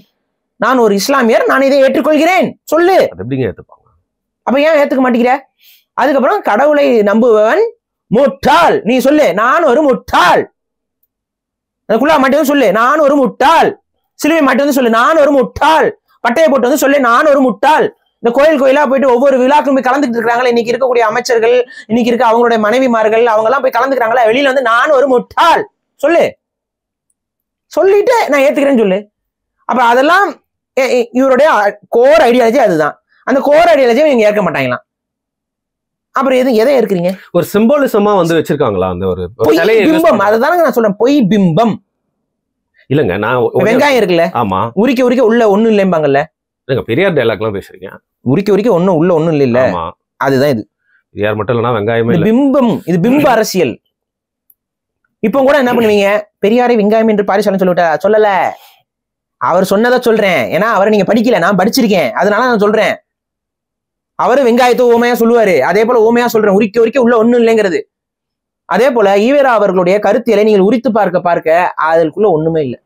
Speaker 2: நான் ஒரு இஸ்லாமியர், நான் இதை ஏற்றுக்கொள்கிறேன், சொல்லு. அப்ப ஏன் ஏத்துக்க மாட்டேங்கிற? அதுக்கப்புறம் கடவுளை நம்புபவன் முட்டாள், நீ சொல்லு, நான் ஒரு முட்டாள். அதுக்குள்ள மாட்டேன்னு சொல்லு, நான் ஒரு முட்டாள். சிலுவை மாட்டி வந்து சொல்லு, நான் ஒரு முட்டாள். பட்டையை போட்டு வந்து சொல்லு, நான் ஒரு முட்டாள். இந்த கோயிலா போயிட்டு ஒவ்வொரு விழாக்களும் போய் கலந்துட்டு இருக்காங்களா, இன்னைக்கு இருக்கக்கூடிய அமைச்சர்கள், இன்னைக்கு இருக்க அவங்களுடைய மனைவிமார்கள், அவங்க எல்லாம் போய் கலந்துக்கிறாங்களா, வெளியில வந்து நான் ஒரு முட்டாள் சொல்லு, சொல்லிட்டு நான் ஏத்துக்கிறேன்னு சொல்லு. அப்ப அதெல்லாம் இவருடைய கோர் ஐடியாலஜி அதுதான். அந்த கோர் ஐடியாலஜியை இவங்க ஏற்க மாட்டாங்களாம். அப்புறம் எதை ஏற்கிறீங்க?
Speaker 1: ஒரு சிம்பாலிசமா வந்து வச்சிருக்காங்களா அந்த ஒரு
Speaker 2: பிம்பம்? அதுதானங்க நான் சொல்றேன், பொய் பிம்பம்.
Speaker 1: இல்லங்க, நான்
Speaker 2: வெங்காயம் இருக்குல்ல, ஆமா, உரிக்க உரிக்க உள்ள ஒண்ணும் இல்லைம்பாங்கல்ல.
Speaker 1: பெரியார் டைலாக் எல்லாம் பேசுறீங்க,
Speaker 2: உரிக்க உரிக்க ஒண்ணும் உள்ள ஒண்ணும் இல்ல. அதுதான் இது.
Speaker 1: பெரியார் மட்டும் இல்லைன்னா வெங்காயமே
Speaker 2: பிம்பம். இது பிம்ப அரசியல். இப்போ கூட என்ன பண்ணுவீங்க, பெரியாரை வெங்காயம் என்று பாரிசாலன் சொல்லிவிட்டா? சொல்லல, அவர் சொன்னதை சொல்றேன். ஏன்னா அவரை நீங்க படிக்கல, நான் படிச்சிருக்கேன், அதனால நான் சொல்றேன். அவரு வெங்காயத்தை ஓமையா சொல்லுவாரு, அதே போல ஓமையா சொல்றேன், உரிக்க உரிக்க உள்ள ஒண்ணும் இல்லைங்கிறது. அதே போல ஈவேரா அவர்களுடைய கருத்தியலை நீங்கள் உரித்து பார்க்க அதுக்குள்ள ஒண்ணுமே இல்லை.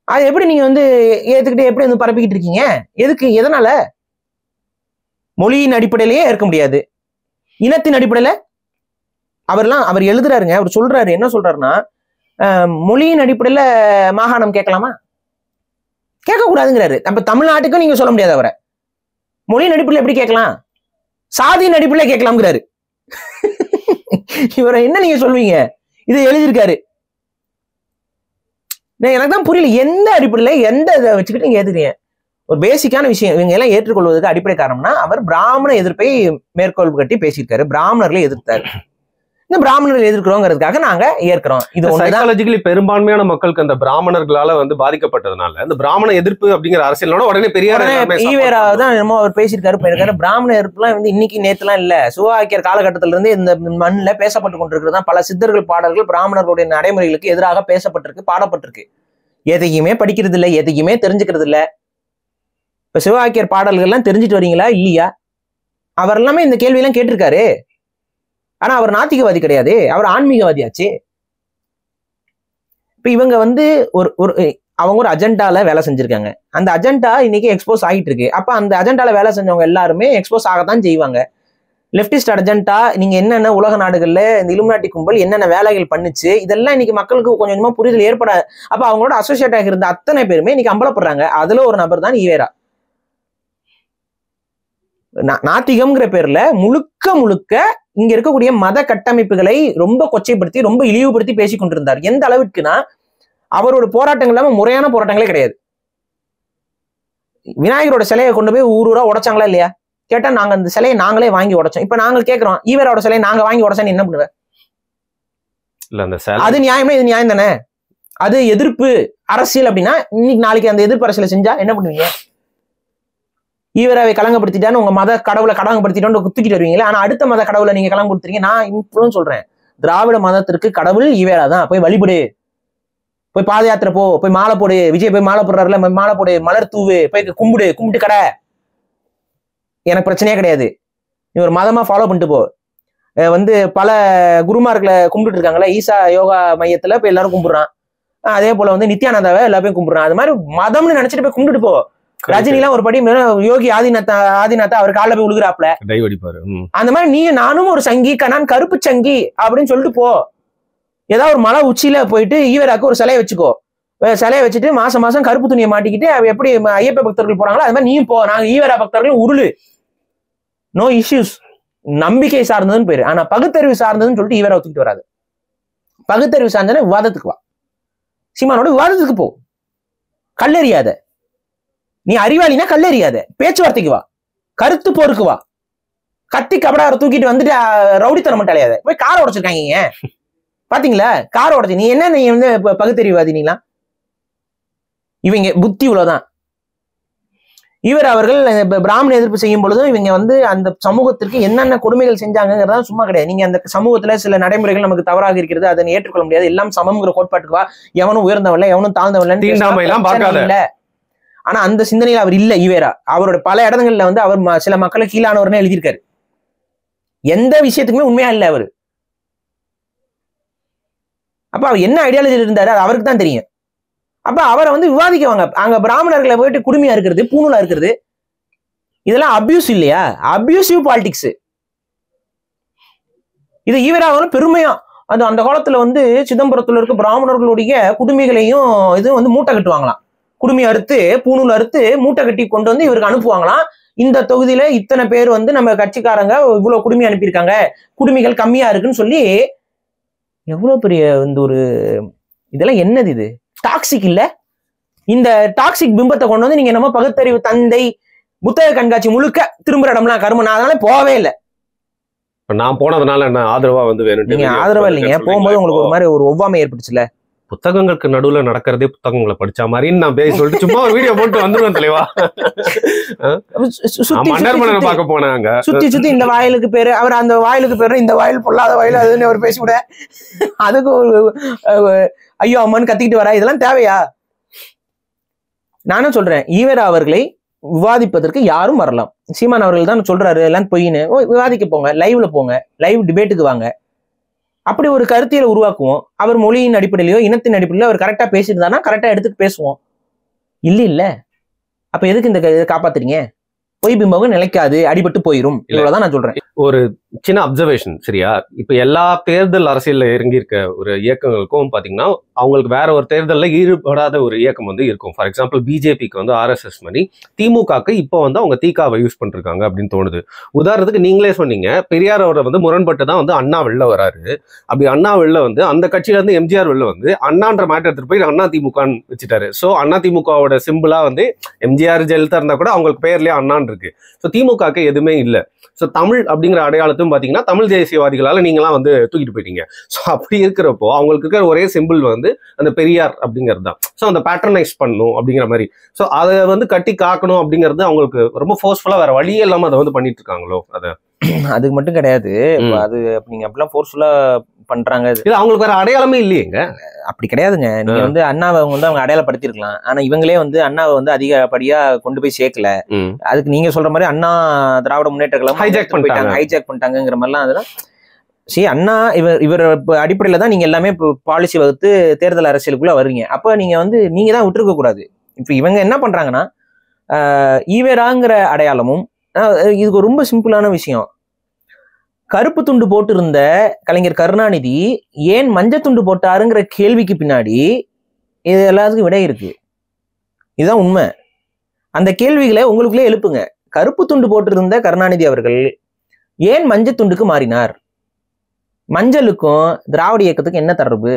Speaker 2: அது எப்படி நீங்க வந்து ஏத்துக்கிட்டு எப்படி வந்து பரப்பிக்கிட்டு இருக்கீங்க? எதுக்கு? எதனால? மொழியின் அடிப்படையிலேயே ஏற்க முடியாது, இனத்தின் அடிப்படையில. அவர் எழுதுறாருங்க, அவர் சொல்றாரு, என்ன சொல்றாருன்னா, மொழியின் அடிப்படையில மாகாணம் கேட்கலாமா? கேட்க கூடாதுங்கிறாரு. நம்ம தமிழ்நாட்டுக்கும் நீங்க சொல்ல முடியாது. அவரை மொழியின் அடிப்படையில் எப்படி கேட்கலாம்? சாதியின் அடிப்படையில கேட்கலாம்ங்கிறாரு. இவரை என்ன நீங்க சொல்வீங்க? இது எழுதியிருக்காரு. எனக்கு தான் புரியல, எந்த அடிப்படையில எந்த இதை வச்சுக்கிட்டு நீங்க ஏத்துக்கிறீங்க? ஒரு பேசிக்கான விஷயம் இவங்க எல்லாம் ஏற்றுக்கொள்வதற்கு அடிப்படை காரணம்னா, அவர் பிராமண எதிர்ப்பை மேற்கோள் கட்டி பேசியிருக்காரு, பிராமணர்களை எதிர்த்தாரு. இந்த பிராமணர்கள் எதிர்க்கிறோங்கிறதுக்காக நாங்க ஏற்கிறோம். இது
Speaker 1: சைக்காலஜிக்கலி பெரும்பான்மையான மக்களுக்கு அந்த பிராமணர்களால வந்து பாதிக்கப்பட்டதுனால அந்த பிராமண எதிர்ப்பு அப்படிங்கிற அரசியலோட உடனே பெரியார்
Speaker 2: ஈவேரா தான் என்னமோ அவர் பேசியிருக்காரு. பிராமண எதிர்ப்புலாம் வந்து இன்னைக்கு நேத்துலாம் இல்ல, சிவவாக்கியர் காலகட்டத்தில இருந்து இந்த மண்ணில் பேசப்பட்டு கொண்டிருக்கிறது தான். பல சித்தர்கள் பாடல்கள் பிராமணர்களுடைய நடைமுறைகளுக்கு எதிராக பேசப்பட்டிருக்கு, பாடப்பட்டிருக்கு. எதையுமே படிக்கிறது இல்லை, எதையுமே தெரிஞ்சுக்கிறது இல்லை. இப்ப சிவவாக்கியர் பாடல்கள்லாம் தெரிஞ்சுட்டு வரீங்களா இல்லையா? அவர் எல்லாமே இந்த கேள்வியெல்லாம் கேட்டிருக்காரு. ஆனா அவர் நாத்திகவாதி கிடையாது, அவர் ஆன்மீகவாதியாச்சு. இப்ப இவங்க வந்து அவங்க ஒரு அஜெண்டால வேலை செஞ்சிருக்காங்க. அந்த அஜெண்டா இன்னைக்கு எக்ஸ்போஸ் ஆகிட்டு இருக்கு. அப்ப அந்த அஜெண்டால வேலை செஞ்சவங்க எல்லாருமே எக்ஸ்போஸ் ஆகத்தான் செய்வாங்க. லெப்டிஸ்ட் அஜெண்டா நீங்க என்னென்ன உலக நாடுகள்ல இந்த இலுமினாட்டி கும்பல் என்னென்ன வேலைகள் பண்ணுச்சு, இதெல்லாம் இன்னைக்கு மக்களுக்கு கொஞ்சம் கொஞ்சமா புரிதல் ஏற்படாது. அப்ப அவங்களோட அசோசியேட் ஆகி இருந்த அத்தனை பேருமே இன்னைக்கு அம்பலப்படுறாங்க. அதுல ஒரு நபர் தான் ஈவேரா. நாத்திகம்ங்கிற பேர்ல முழுக்க முழுக்க இங்க இருக்கக்கூடிய மத கட்டமைப்புகளை ரொம்ப கொச்சைப்படுத்தி ரொம்ப இழிவுபடுத்தி பேசி கொண்டிருந்தார். எந்த அளவுக்குன்னா, அவரோட போராட்டங்கள் இல்லாம முறையான போராட்டங்களே கிடையாது. விநாயகரோட சிலையை கொண்டு போய் ஊரூரா உடைச்சாங்களா இல்லையா? கேட்டா நாங்க அந்த சிலையை நாங்களே வாங்கி உடைச்சோம். இப்ப நாங்க கேட்கிறோம், ஈவேராவோட சிலையை நாங்க வாங்கி உடைச்சா என்ன பண்ணுவ? அது நியாயமா? இது நியாயம் தானே? அது எதிர்ப்பு அரசியல் அப்படின்னா இன்னைக்கு நாளைக்கு அந்த எதிர்ப்பு அரசியலை செஞ்சா என்ன பண்ணுவீங்க? ஈவேராவை கலங்கப்படுத்திட்டான்னு உங்க மத கடவுளை கடவுப்படுத்திட்டோன்னு தூக்கிட்டு வருவீங்களா? ஆனா அடுத்த மத கடவுளை நீங்க கலங்கப்படுத்துறீங்க. நான் இப்பவும் சொல்றேன், திராவிட மதத்திற்கு கடவுள் ஈவேரா தான். போய் வழிபடு, போய் பாத யாத்திரை போ, போய் மாலை போடு. விஜய் போய் மாலை போடுறாருல, மாலை போடு, மலர் தூவு, போய் கும்பிட்டு கடை. எனக்கு பிரச்சனையே கிடையாது. நீ ஒரு மதமா ஃபாலோ பண்ணிட்டு போ. வந்து பல குருமார்களை கும்பிட்டு இருக்காங்களா, ஈசா யோகா மையத்துல போய் எல்லாரும் கும்பிடுறான். அதே போல வந்து நித்யானந்தாவை எல்லாத்தையும் கும்பிடுறான். அது மாதிரி மதம்னு நினைச்சிட்டு போய் கும்பிட்டு போ. ரஜினி எல்லாம் ஒரு படி யோகி ஆதிநாத்தா அவர் கால போய் உழுகுறாப்ல, அந்த மாதிரி நீ நானும் ஒரு சங்கி, நான் கருப்பு சங்கி அப்படின்னு சொல்லிட்டு போ. ஏதாவது ஒரு மலை உச்சியில போயிட்டு ஈவேராக்கு ஒரு சிலையை வச்சுக்கோ. சிலையை வச்சுட்டு மாசம் மாசம் கருப்பு துணியை மாட்டிக்கிட்டு எப்படி ஐயப்ப பக்தர்கள் போறாங்களோ அது மாதிரி நீயும் போ. நாங்க ஈவேரா பக்தர்கள் உருளு, நோ இஷ்யூஸ். நம்பிக்கை சார்ந்ததுன்னு பேரு. ஆனா பகுத்தறிவு சார்ந்ததுன்னு சொல்லிட்டு ஈவேரா ஒத்துக்கிட்டு வராது. பகுத்தறிவு சார்ந்தன விவாதத்துக்கு வா, சீமானோட விவாதத்துக்கு போ. கல்லெறியாத, நீ அறிவாளினா கல்லெறியாத, பேச்சுவார்த்தைக்கு வா, கருத்து போருக்கு வா. கத்தி கபடார தூக்கிட்டு வந்துட்டு ரவுடித்தனம் மட்டும் அலையாத. போய் காரை உடைச்சிருக்காங்க பாத்தீங்களா? காரை உடைச்சு நீ என்ன, நீ வந்து பகுத்தறிவாதி நீலாம்? இவங்க புத்தி இவ்வளவுதான். இவர் அவர்கள் பிராமண எதிர்ப்பு செய்யும் பொழுதும் இவங்க வந்து அந்த சமூகத்திற்கு என்னென்ன கொடுமைகள் செஞ்சாங்கிறதா சும்மா கிடையாது. நீங்க அந்த சமூகத்துல சில நடைமுறைகள் நமக்கு தவறாக இருக்கிறது, அதை ஏற்றுக்கொள்ள முடியாது, எல்லாம் சமம்ங்கிற கோட்பாட்டுக்கு வா. எவனும் உயர்ந்தவன்ல, எவனும் தாழ்ந்தவன்ல இல்ல. ஆனா அந்த சிந்தனையில அவர் இல்ல. ஈவேரா அவரோட பல இடங்கள்ல வந்து அவர் சில மக்களை கீழானவர்னு எழுதியிருக்காரு. எந்த விஷயத்துக்குமே உண்மையா இல்ல அவரு. அப்ப அவர் என்ன ஐடியாலஜில இருந்தாரு அது அவருக்கு தான் தெரியும். அப்ப அவரை வந்து விவாதிக்குவாங்க. அங்க பிராமணர்களை போயிட்டு குடுமையா இருக்கிறது, பூணூலா இருக்கிறது, இதெல்லாம் அபியூஸ் இல்லையா? Abusive politics. இது ஈவேராவும் பெருமையா அந்த காலத்துல வந்து சிதம்பரத்துல இருக்க பிராமணர்களுடைய குடுமைகளையும் இது வந்து மூட்டை கட்டுவாங்களாம். குடுமி அறுத்து பூணூல் அறுத்து மூட்டை கட்டி கொண்டு வந்து இவருக்கு அனுப்புவாங்களாம். இந்த தொகுதியில இத்தனை பேர் வந்து நம்ம கட்சிக்காரங்க இவ்வளவு குடுமி அனுப்பியிருக்காங்க, குடுமிகள் கம்மியா இருக்குன்னு சொல்லி. எவ்வளவு பெரிய இந்த ஒரு இதெல்லாம் என்னது இது? டாக்ஸிக் இல்ல? இந்த டாக்ஸிக் பிம்பத்தை கொண்டு வந்து நீங்க நம்ம பகுத்தறிவு தந்தை புத்தக கண்காட்சி முழுக்க திரும்புற இடம்லாம் கரும. நான் அதனால போகவே இல்லை.
Speaker 1: நான் போனதுனால என்ன ஆதரவா வந்து வேணும்?
Speaker 2: நீங்க ஆதரவா இல்லைங்க, போகும்போது உங்களுக்கு ஒரு மாதிரி ஒரு ஒவ்வாமை ஏற்பட்டுச்சுல.
Speaker 1: புத்தகங்களுக்கு நடுவுல நடக்கிறதே புத்தகங்களை படிச்ச மாதிரின்னு நான் பேசி சொல்லிட்டு சும்மா ஒரு வீடியோ போட்டு வந்துருவேன் தலைவா. பார்க்க போனாங்க
Speaker 2: சுத்தி சுத்தி இந்த வாயிலுக்கு பேரு, அவர் அந்த வாயிலுக்கு பேரு, இந்த வாயில் பொல்லாத வாயில் அதுன்னு அவர் பேசிவிட, அதுக்கு ஒரு ஐயோ அம்மான்னு கத்திக்கிட்டு வரா. இதெல்லாம் தேவையா? நானும் சொல்றேன், ஈவேரா அவர்களை விவாதிப்பதற்கு யாரும் வரலாம். சீமான் அவர்கள் தான் சொல்றாரு எல்லாம் பொய்ன்னு. விவாதிக்க போங்க, லைவ்ல போங்க, லைவ் டிபேட்டுக்கு வாங்க. அப்படி ஒரு கருத்தியலை உருவாக்குவோம். அவர் மொழியின் அடிப்படையிலயோ இனத்தின் அடிப்படையிலோ அவர் கரெக்டா பேசியிருந்தானா கரெக்டா எடுத்துட்டு பேசுவோம். இல்ல அப்ப எதுக்கு இந்த காப்பாத்துறீங்க? பொய் பிம்பம் நிலைக்காது, அடிபட்டு போயிரும். இவ்வளவுதான் நான் சொல்றேன்.
Speaker 1: ஒரு சின்ன அப்சர்வேஷன் சரியா. இப்ப எல்லா தேர்தல் அரசியல்ல இறங்கி இருக்க ஒரு இயக்கங்களுக்கும் பாத்தீங்கன்னா அவங்களுக்கு வேற ஒரு தேர்தலில் ஈடுபடாத ஒரு இயக்கம் வந்து இருக்கும். ஃபார் எக்ஸாம்பிள் பிஜேபிக்கு வந்து RSS மாதிரி, திமுகக்கு இப்போ வந்து அவங்க தீகாவை யூஸ் பண்ணிருக்காங்க அப்படின்னு தோணுது. உதாரணத்துக்கு நீங்களே சொன்னீங்க, பெரியார் அவரை வந்து முரண்பட்டு தான் வந்து அண்ணா வெளில வராரு. அப்படி அண்ணா வெளில வந்து அந்த கட்சியில இருந்து எம்ஜிஆர் வெளில வந்து அண்ணான்ற மேட்டர் எடுத்துட்டு போய் அண்ணா திமுகன்னு வச்சுட்டாரு. ஸோ அண்ணா திமுகவோட சிம்பிளா வந்து எம்ஜிஆர் ஜெயலலிதா இருந்தா கூட அவங்களுக்கு பேர்லயே அண்ணான் இருக்கு. ஸோ திமுகக்கு எதுவுமே இல்லை. ஸோ தமிழ் அப்படிங்கிற அடையாளத்தையும் பார்த்தீங்கன்னா தமிழ் தேசியவாதிகளால் நீங்களாம் வந்து தூக்கிட்டு போயிட்டீங்க. ஸோ அப்படி இருக்கிறப்போ அவங்களுக்கு இருக்கிற ஒரே சிம்பிள் வந்து அந்த பெரியார் அப்படிங்கிறது தான். ஸோ அந்த பேட்டர்னைஸ் பண்ணணும் அப்படிங்கிற மாதிரி. ஸோ அதை வந்து கட்டி காக்கணும் அப்படிங்கிறது அவங்களுக்கு ரொம்ப ஃபோர்ஸ்ஃபுல்லாக வேற வழியே இல்லாமல் அதை வந்து பண்ணிட்டு இருக்காங்களோ? அதை
Speaker 2: அதுக்கு மட்டும் கிடையாது. அது நீங்க அப்படிலாம் ஃபோர்ஸ்ஃபுல்லா பண்றாங்க.
Speaker 1: இது அவங்களுக்கு வேற அடையாளமே இல்லையேங்க.
Speaker 2: அப்படி கிடையாதுங்க. நீங்க வந்து அண்ணாவை வந்து அவங்க அடையாளப்படுத்திருக்கலாம். ஆனா இவங்களே வந்து அண்ணாவை வந்து அதிகப்படியா கொண்டு போய் சேர்க்கல. அதுக்கு நீங்க சொல்ற மாதிரி அண்ணா திராவிட முன்னேற்ற கழகம் ஹைஜாக் பண்ணிட்டாங்கிற மாதிரிலாம் அதெல்லாம் சரி. அண்ணா இவர் அடிப்படையில தான் நீங்க எல்லாமே பாலிசி வகுத்து தேர்தல் அரசியலுக்குள்ள வருவீங்க. அப்ப நீங்க வந்து நீங்க தான் விட்டுருக்க கூடாது. இப்ப இவங்க என்ன பண்றாங்கன்னா ஈவேராங்கிற அடையாளமும், இதுக்கு ரொம்ப சிம்பிளான விஷயம். கருப்பு துண்டு போட்டு இருந்த கலைஞர் கருணாநிதி ஏன் மஞ்சள் துண்டு போட்டாருங்கிற கேள்விக்கு பின்னாடி இது எல்லாத்துக்கும் விடை இருக்கு. இதுதான் உண்மை. அந்த கேள்விகளை உங்களுக்குள்ளே எழுப்புங்க. கருப்பு துண்டு போட்டு இருந்த கருணாநிதி அவர்கள் ஏன் மஞ்சள் துண்டுக்கு மாறினார்? மஞ்சளுக்கும் திராவிட இயக்கத்துக்கு என்ன தொடர்பு?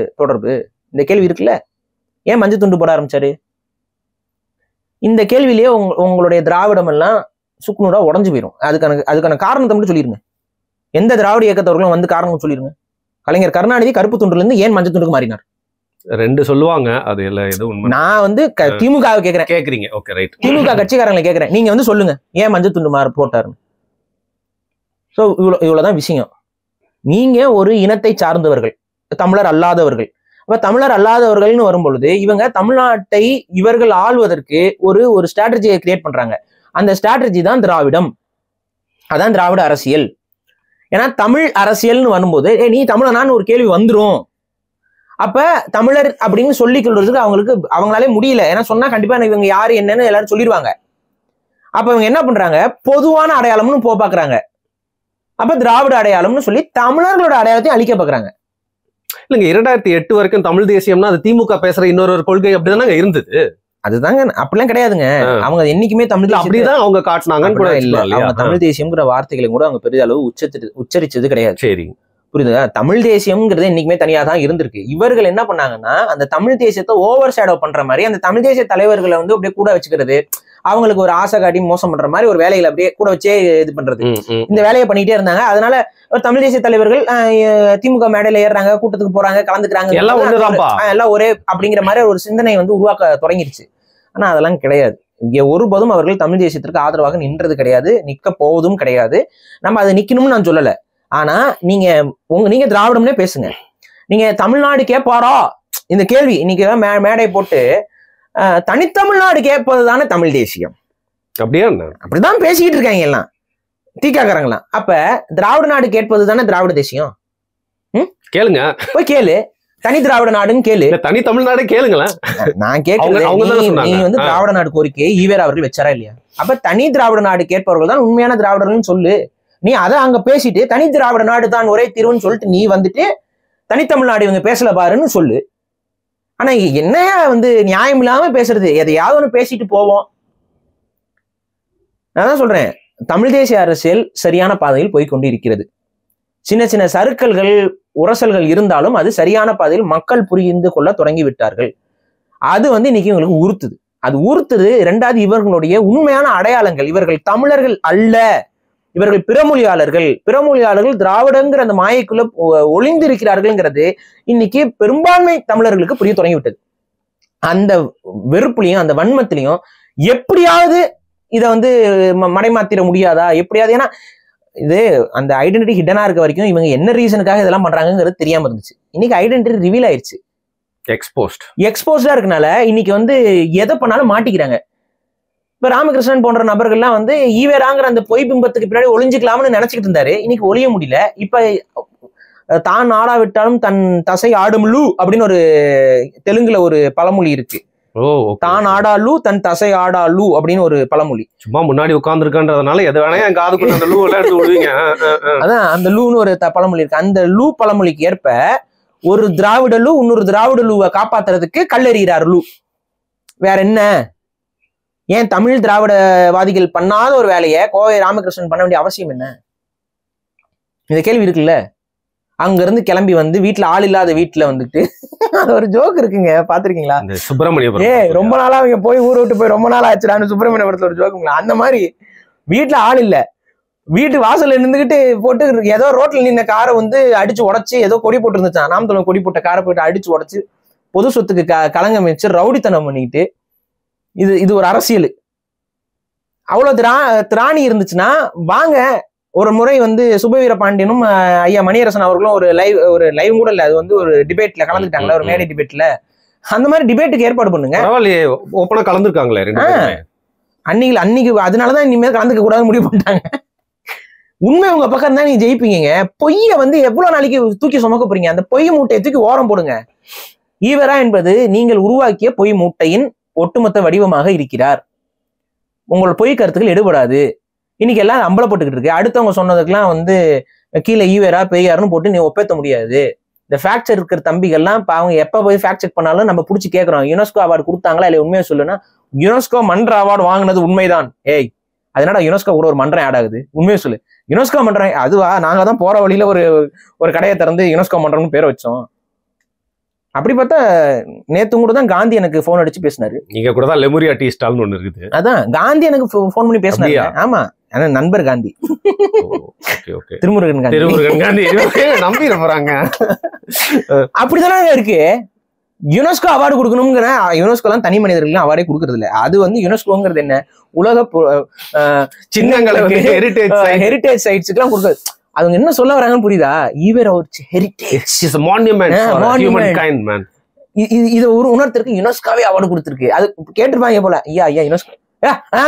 Speaker 2: இந்த கேள்வி இருக்குல்ல. ஏன் மஞ்சள் துண்டு போட ஆரம்பிச்சாரு? இந்த கேள்வியிலேயே உங்களுடைய திராவிடம் எல்லாம் சுக்குநூறா உடஞ்சு போயிடும். அதுக்கான காரணத்தை மட்டும் சொல்லிருங்க. எந்த திராவிட இயக்கத்தவர்களும் வந்து காரணம் சொல்லிருங்க. கலைஞர் கருணாநிதி கருப்பு துண்டுல இருந்து ஏன் மஞ்சள் துண்டுக்கு மாறினார்?
Speaker 1: ரெண்டு சொல்லுவாங்க. அது எல்லாம் எது உண்மை? நான்
Speaker 2: வந்து திமுக கேக்குறீங்க.
Speaker 1: Okay right.
Speaker 2: திமுக கட்சிக்காரங்களை கேக்குறேன். நீங்க வந்து சொல்லுங்க ஏன் மஞ்சள் துண்டு போட்டாருன்னு. சோ இவ்வளவுதான் விஷயம். நீங்க ஒரு இனத்தை சார்ந்தவர்கள், தமிழர் அல்லாதவர்கள். அப்ப தமிழர் அல்லாதவர்கள்னு வரும்பொழுது இவங்க தமிழ்நாட்டை இவர்கள் ஆள்வதற்கு ஒரு ஸ்ட்ராட்டஜியை கிரியேட் பண்றாங்க. அந்த ஸ்ட்ராட்டஜி தான் திராவிடம். அதான் திராவிட அரசியல். ஏன்னா தமிழ் அரசியல்னு வரும்போது நீ தமிழனான்னு ஒரு கேள்வி வந்துரும். அப்ப தமிழர் அப்படின்னு சொல்லிக் கொள்றதுக்கு அவங்களாலே முடியல. ஏன்னா சொன்னா கண்டிப்பா இவங்க யாரு என்னன்னு எல்லாரும் சொல்லிடுவாங்க. அப்ப இவங்க என்ன பண்றாங்க, பொதுவான அடையாளம்னு பாக்குறாங்க. அப்ப திராவிட அடையாளம்னு சொல்லி தமிழர்களோட அடையாளத்தையும் அழிக்க பாக்குறாங்க.
Speaker 1: இல்லைங்க, 2008 வரைக்கும் தமிழ் தேசியம்னா அது திமுக பேசுற இன்னொரு கொள்கை அப்படிதானங்க இருந்தது.
Speaker 2: அதுதாங்க, அப்படிலாம் கிடையாதுங்க. அவங்க என்னைக்குமே தமிழ்
Speaker 1: அப்படிதான் அவங்க காட்டினாங்கன்னு கூட இல்ல.
Speaker 2: அவங்க தமிழ் தேசியம்ங்கிற வார்த்தைகளை கூட அவங்க பெரிய அளவு உச்சரிச்சது கிடையாது.
Speaker 1: சரி,
Speaker 2: புரியுதா? தமிழ் தேசியம்ங்கிறது என்னைக்குமே தனியா தான் இருந்திருக்கு. இவர்கள் என்ன பண்ணாங்கன்னா அந்த தமிழ் தேசியத்தை ஓவர் ஷேடோ பண்ற மாதிரி அந்த தமிழ் தேசிய தலைவர்களை வந்து அப்படியே கூட வச்சுக்கிறது, அவங்களுக்கு ஒரு ஆசை காட்டி மோசம் பண்ற மாதிரி ஒரு வேலைகளை அப்படியே கூட வச்சே இது பண்றது, இந்த வேலையை பண்ணிட்டே இருந்தாங்க. அதனால தமிழ் தேசிய தலைவர்கள் திமுக மேடையில ஏறுறாங்க, கூட்டத்துக்கு போறாங்க, கலந்துக்கிறாங்க, எல்லாம் ஒரே அப்படிங்கிற மாதிரி ஒரு சிந்தனை வந்து உருவாக்க தொடங்கிருச்சு. ஆனா அதெல்லாம் கிடையாது. இங்க ஒருபோதும் அவர்கள் தமிழ் தேசியத்திற்கு ஆதரவாக நின்றது கிடையாது, நிக்க போவதும் கிடையாது. நம்ம அதை நிக்கணும்னு நான் சொல்லல. ஆனா நீங்க திராவிடம்னே பேசுங்க. நீங்க தமிழ்நாடு கேட்பாரா இந்த கேள்வி இன்னைக்கு மேடை போட்டு தனித்தமிழ்நாடு கேட்பது தானே தமிழ் தேசியம், அப்படிதான் பேசிக்கிட்டு இருக்காங்க எல்லாம் தீக்காக்காரங்களாம். அப்ப திராவிட நாடு கேட்பது தானே திராவிட தேசியம்.
Speaker 1: கேளுங்க,
Speaker 2: போய் கேளு, தனி திராவிட நாடுன்னு கேளு,
Speaker 1: தனி தமிழ்நாடு கேளுங்களேன்.
Speaker 2: நான் கேட்கிறேன், நீ வந்து திராவிட நாடு கோரிக்கையை ஈவேரா அவர்கள் வச்சாரா இல்லையா? அப்ப தனி திராவிட நாடு கேட்பவர்கள் தான் உண்மையான திராவிடர்கள்னு சொல்லு. நீ அதை அங்க பேசிட்டு தனி திராவிட நாடு தான் ஒரே தீர்வுன்னு சொல்லிட்டு நீ வந்துட்டு தனித்தமிழ்நாடு இவங்க பேசல பாருன்னு சொல்லு. ஆனா என்ன வந்து நியாயம் இல்லாம பேசுறது, எதையாவது ஒண்ணு பேசிட்டு போவோம். நான் தான் சொல்றேன், தமிழ் தேசிய அரசியல் சரியான பாதையில் போய்கொண்டு இருக்கிறது. சின்ன சின்ன சறுக்கல்கள் உரசல்கள் இருந்தாலும் அது சரியான பாதையில் மக்கள் புரிந்து கொள்ள தொடங்கி விட்டார்கள். அது வந்து இன்னைக்கு இவங்களுக்கு உறுத்துது. அது உறுத்துது. இரண்டாவது, இவர்களுடைய உண்மையான அடையாளங்கள், இவர்கள் தமிழர்கள் அல்ல, இவர்கள் பிறமொழியாளர்கள் திராவிடங்கிற அந்த மாயைக்குள்ள ஒளிந்திருக்கிறார்கள்ங்கிறது இன்னைக்கு பெரும்பான்மை தமிழர்களுக்கு புரிய தொடங்கிவிட்டது. அந்த வெறுப்புலையும் அந்த வன்மத்திலையும் எப்படியாவது இதை வந்து மடைமாத்திர முடியாதா எப்படியாவது? ஏன்னா இது அந்த ஐடென்டிட்டி ஹிடனா இருக்க வரைக்கும் இவங்க என்ன ரீசனுக்காக இதெல்லாம் பண்றாங்கிறது தெரியாம இருந்துச்சு. இன்னைக்கு ஐடென்டிட்டி ரிவீல் ஆயிடுச்சு, எக்ஸ்போஸ்டா இருக்கனால இன்னைக்கு வந்து எதை பண்ணாலும் மாட்டிக்கிறாங்க. இப்ப ராமகிருஷ்ணன் போன்ற நபர்கள்லாம் வந்து ஈவேராங்கிற அந்த பொய் பிம்பத்துக்கு பின்னாடி ஒளிஞ்சுக்கலாம்னு நினைச்சுக்கிட்டு இருந்தாரு. இன்னைக்கு ஒளிய முடியல. இப்ப தான் ஆடாவிட்டாலும் தன் தசை ஆடுமுள்ளு அப்படின்னு ஒரு தெலுங்குல ஒரு பழமொழி இருக்கு. தான் ஆடாலு தன் தசை ஆடாலு அப்படின்னு ஒரு பழமொழி.
Speaker 1: சும்மா முன்னாடி உட்கார்ந்துருக்கன்றதுனால எதை வேணா என் காதுக்குள்ள அந்த லூ எல்லாம் எடுத்து விடுவீங்க.
Speaker 2: அதான் அந்த லூன்னு ஒரு பழமொழி இருக்கு. அந்த லூ பழமொழிக்கு ஏற்ப ஒரு திராவிட லூ இன்னொரு திராவிட லூவை காப்பாத்துறதுக்கு கல்லெறிகிறார் லூ. வேற என்ன? ஏன் தமிழ் திராவிடவாதிகள் பண்ணாத ஒரு வேலையை கோவை ராமகிருஷ்ணன் பண்ண வேண்டிய அவசியம் என்ன? இந்த கேள்வி இருக்குல்ல. அங்க இருந்து கிளம்பி வந்து வீட்டுல ஆள் இல்லாத வீட்டுல வந்துட்டு அது ஒரு ஜோக் இருக்குங்க, பாத்திருக்கீங்களா?
Speaker 1: சுப்பிரமணியம்
Speaker 2: ரொம்ப நாளா அவங்க போய் ஊரை விட்டு போய் ரொம்ப நாள் ஆச்சுடான்னு சுப்பிரமணியபுரத்துல ஒரு ஜோக்குங்களா? அந்த மாதிரி வீட்டுல ஆள் இல்ல, வீட்டு வாசல்ல நின்றுகிட்டு போட்டு ஏதோ ரோட்ல நின்ன காரை வந்து அடிச்சு உடச்சு, ஏதோ கொடி போட்டு இருந்துச்சான், நாமக்கல் கொடி போட்ட காரை போயிட்டு அடிச்சு உடச்சு பொது சொத்துக்கு களங்கம் வச்சு ரவுடித்தனம் பண்ணிட்டு, இது ஒரு அரசியல். அவ்வளவு திராணி இருந்துச்சுன்னா வாங்க. ஒரு முறை வந்து சுபவீர பாண்டியனும் ஐயா மணியரசன் அவர்களும் ஒரு லைவ் கூட இல்ல, அது வந்து ஒரு டிபேட்ல கலந்துட்டாங்களா, ஒரு மேடை டிபேட்ல. அந்த மாதிரி டிபேட்டுக்கு ஏற்பாடு பண்ணுங்க.
Speaker 1: ஓப்பனா கலந்துருக்காங்களே
Speaker 2: அன்னைக்கு. அதனாலதான் இனிமேல் கலந்துக்க கூடாதுன்னு முடிவு பண்ணிட்டாங்க. உண்மை உங்க பக்கம் தான் நீங்க ஜெயிப்பீங்க. பொய்ய வந்து எவ்வளவு நாளைக்கு தூக்கி சுமக்க போறீங்க? அந்த பொய் மூட்டையை தூக்கி ஓரம் போடுங்க. ஈவரா என்பது நீங்கள் உருவாக்கிய பொய் மூட்டையின் ஒட்டுமொத்த வடிவமாக இருக்கிறார். உங்களோட பொய் கருத்துக்கள் எடுபடாது. இன்னைக்கு எல்லாம் அம்பலப்பட்டுக்கிட்டு இருக்கு. அடுத்தவங்க சொன்னதுக்கெல்லாம் வந்து கீழே ஈவேரா பெரியாருன்னு போட்டு நீ ஒப்பேத்த முடியாது. இந்த ஃபேக்ட் செக் இருக்கிற தம்பிகள்லாம் அவங்க எப்ப போய் ஃபேக்ட் செக் பண்ணாலும் நம்ம பிடிச்சி கேட்கறோம், யுனெஸ்கோ அவார்டு கொடுத்தாங்களா இல்ல? உண்மையை சொல்லுன்னா யுனெஸ்கோ மன்ற அவார்டு வாங்கினது உண்மைதான். ஏய், அதனால யுனெஸ்கோ கூட ஒரு மன்றம் ஆட் ஆகுது? உண்மையை சொல்லு. யுனெஸ்கோ மன்றம் அதுவா? நாங்க தான் போற வழியில ஒரு கடையை திறந்து யுனெஸ்கோ மன்றம்னு பேரை வச்சோம். அப்படி பார்த்தா நேத்து கூட தான் காந்தி எனக்கு போன் அடிச்சு பேசினாரு.
Speaker 1: நீங்க கூட தான் லெமுரியா டீ ஸ்டால்னு ஒண்ணு இருக்குது.
Speaker 2: அதான் காந்தி எனக்கு போன் பண்ணி பேசினாரு. ஆமா, நண்பர் காந்தி, திருமுருகன்
Speaker 1: காந்தி நம்பிட போறாங்க.
Speaker 2: அப்படித்தானே இருக்கு. யுனெஸ்கோ அவார்டு கொடுக்கணுங்கிற யுனெஸ்கோ எல்லாம் தனி மனிதர்களுக்கு அவார்டே கொடுக்கறது இல்ல. அது வந்து யுனெஸ்கோங்கிறது என்ன, உலக சின்னங்களுக்கு ஹெரிட்டேஜ் சைட்ஸுக்கு எல்லாம் கொடுக்குறது. அவங்க என்ன சொல்ல வராங்கன்னு புரியுதா? ஈவேரா ஒரு ஹெரிட்டேஜ் மான்யூமெண்ட். இது ஒரு உணர்த்திற்கு யுனெஸ்கோவே அவார்டு கொடுத்துருக்கு. அது கேட்டிருப்பாங்க போல, ஐயா யுனெஸ்கோ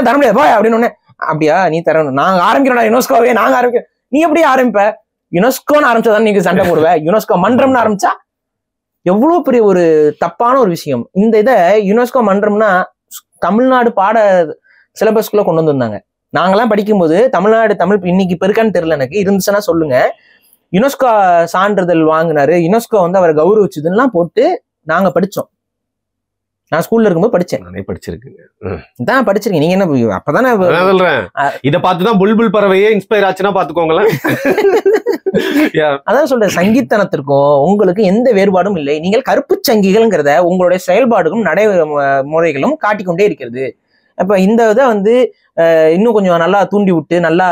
Speaker 2: தர முடியாது போய் அப்படின்னு ஒண்ணு. அப்படியா, நீ தரணும், நாங்க ஆரம்பிக்கிறோம் யுனெஸ்கோவே, நாங்க ஆரம்பிக்கிறோம். நீ எப்படி ஆரம்பிப்ப? யுனெஸ்கோன்னு ஆரம்பிச்சாதான் நீங்க சண்டை போடுவ. யுனெஸ்கோ மன்றம்னு ஆரம்பிச்சா எவ்வளவு பெரிய ஒரு தப்பான ஒரு விஷயம். இந்த இதை யுனெஸ்கோ மன்றம்னா தமிழ்நாடு பாட சிலபஸ்குள்ள கொண்டு வந்திருந்தாங்க. நாங்கெல்லாம் படிக்கும்போது தமிழ் இன்னைக்கு பெருக்கான்னு தெரியல, எனக்கு இருந்துச்சுன்னா சொல்லுங்க. யுனெஸ்கோ சான்றிதழ் வாங்கினாரு, யுனெஸ்கோ வந்து அவரை கௌரவிச்சதுலாம் போட்டு நாங்க படிச்சோம். நான் ஸ்கூல்ல இருக்கும்போது படிச்சேன். படிச்சிருக்கேன். நீங்க என்ன அப்பதானே
Speaker 1: இதை பார்த்துதான் புல்புல் பறவையே இன்ஸ்பயர் ஆச்சுன்னா பாத்துக்கோங்களேன்.
Speaker 2: அதான் சொல்றேன், சங்கீத்தனத்திற்கும் உங்களுக்கு எந்த வேறுபாடும் இல்லை. நீங்கள் கருப்பு சங்கிகள்ங்கிறத உங்களுடைய செயல்பாடுகளும் நடைமுறைகளும் காட்டிக்கொண்டே இருக்கிறது. அப்ப இந்த இதை வந்து இன்னும் கொஞ்சம் நல்லா தூண்டி விட்டு நல்லா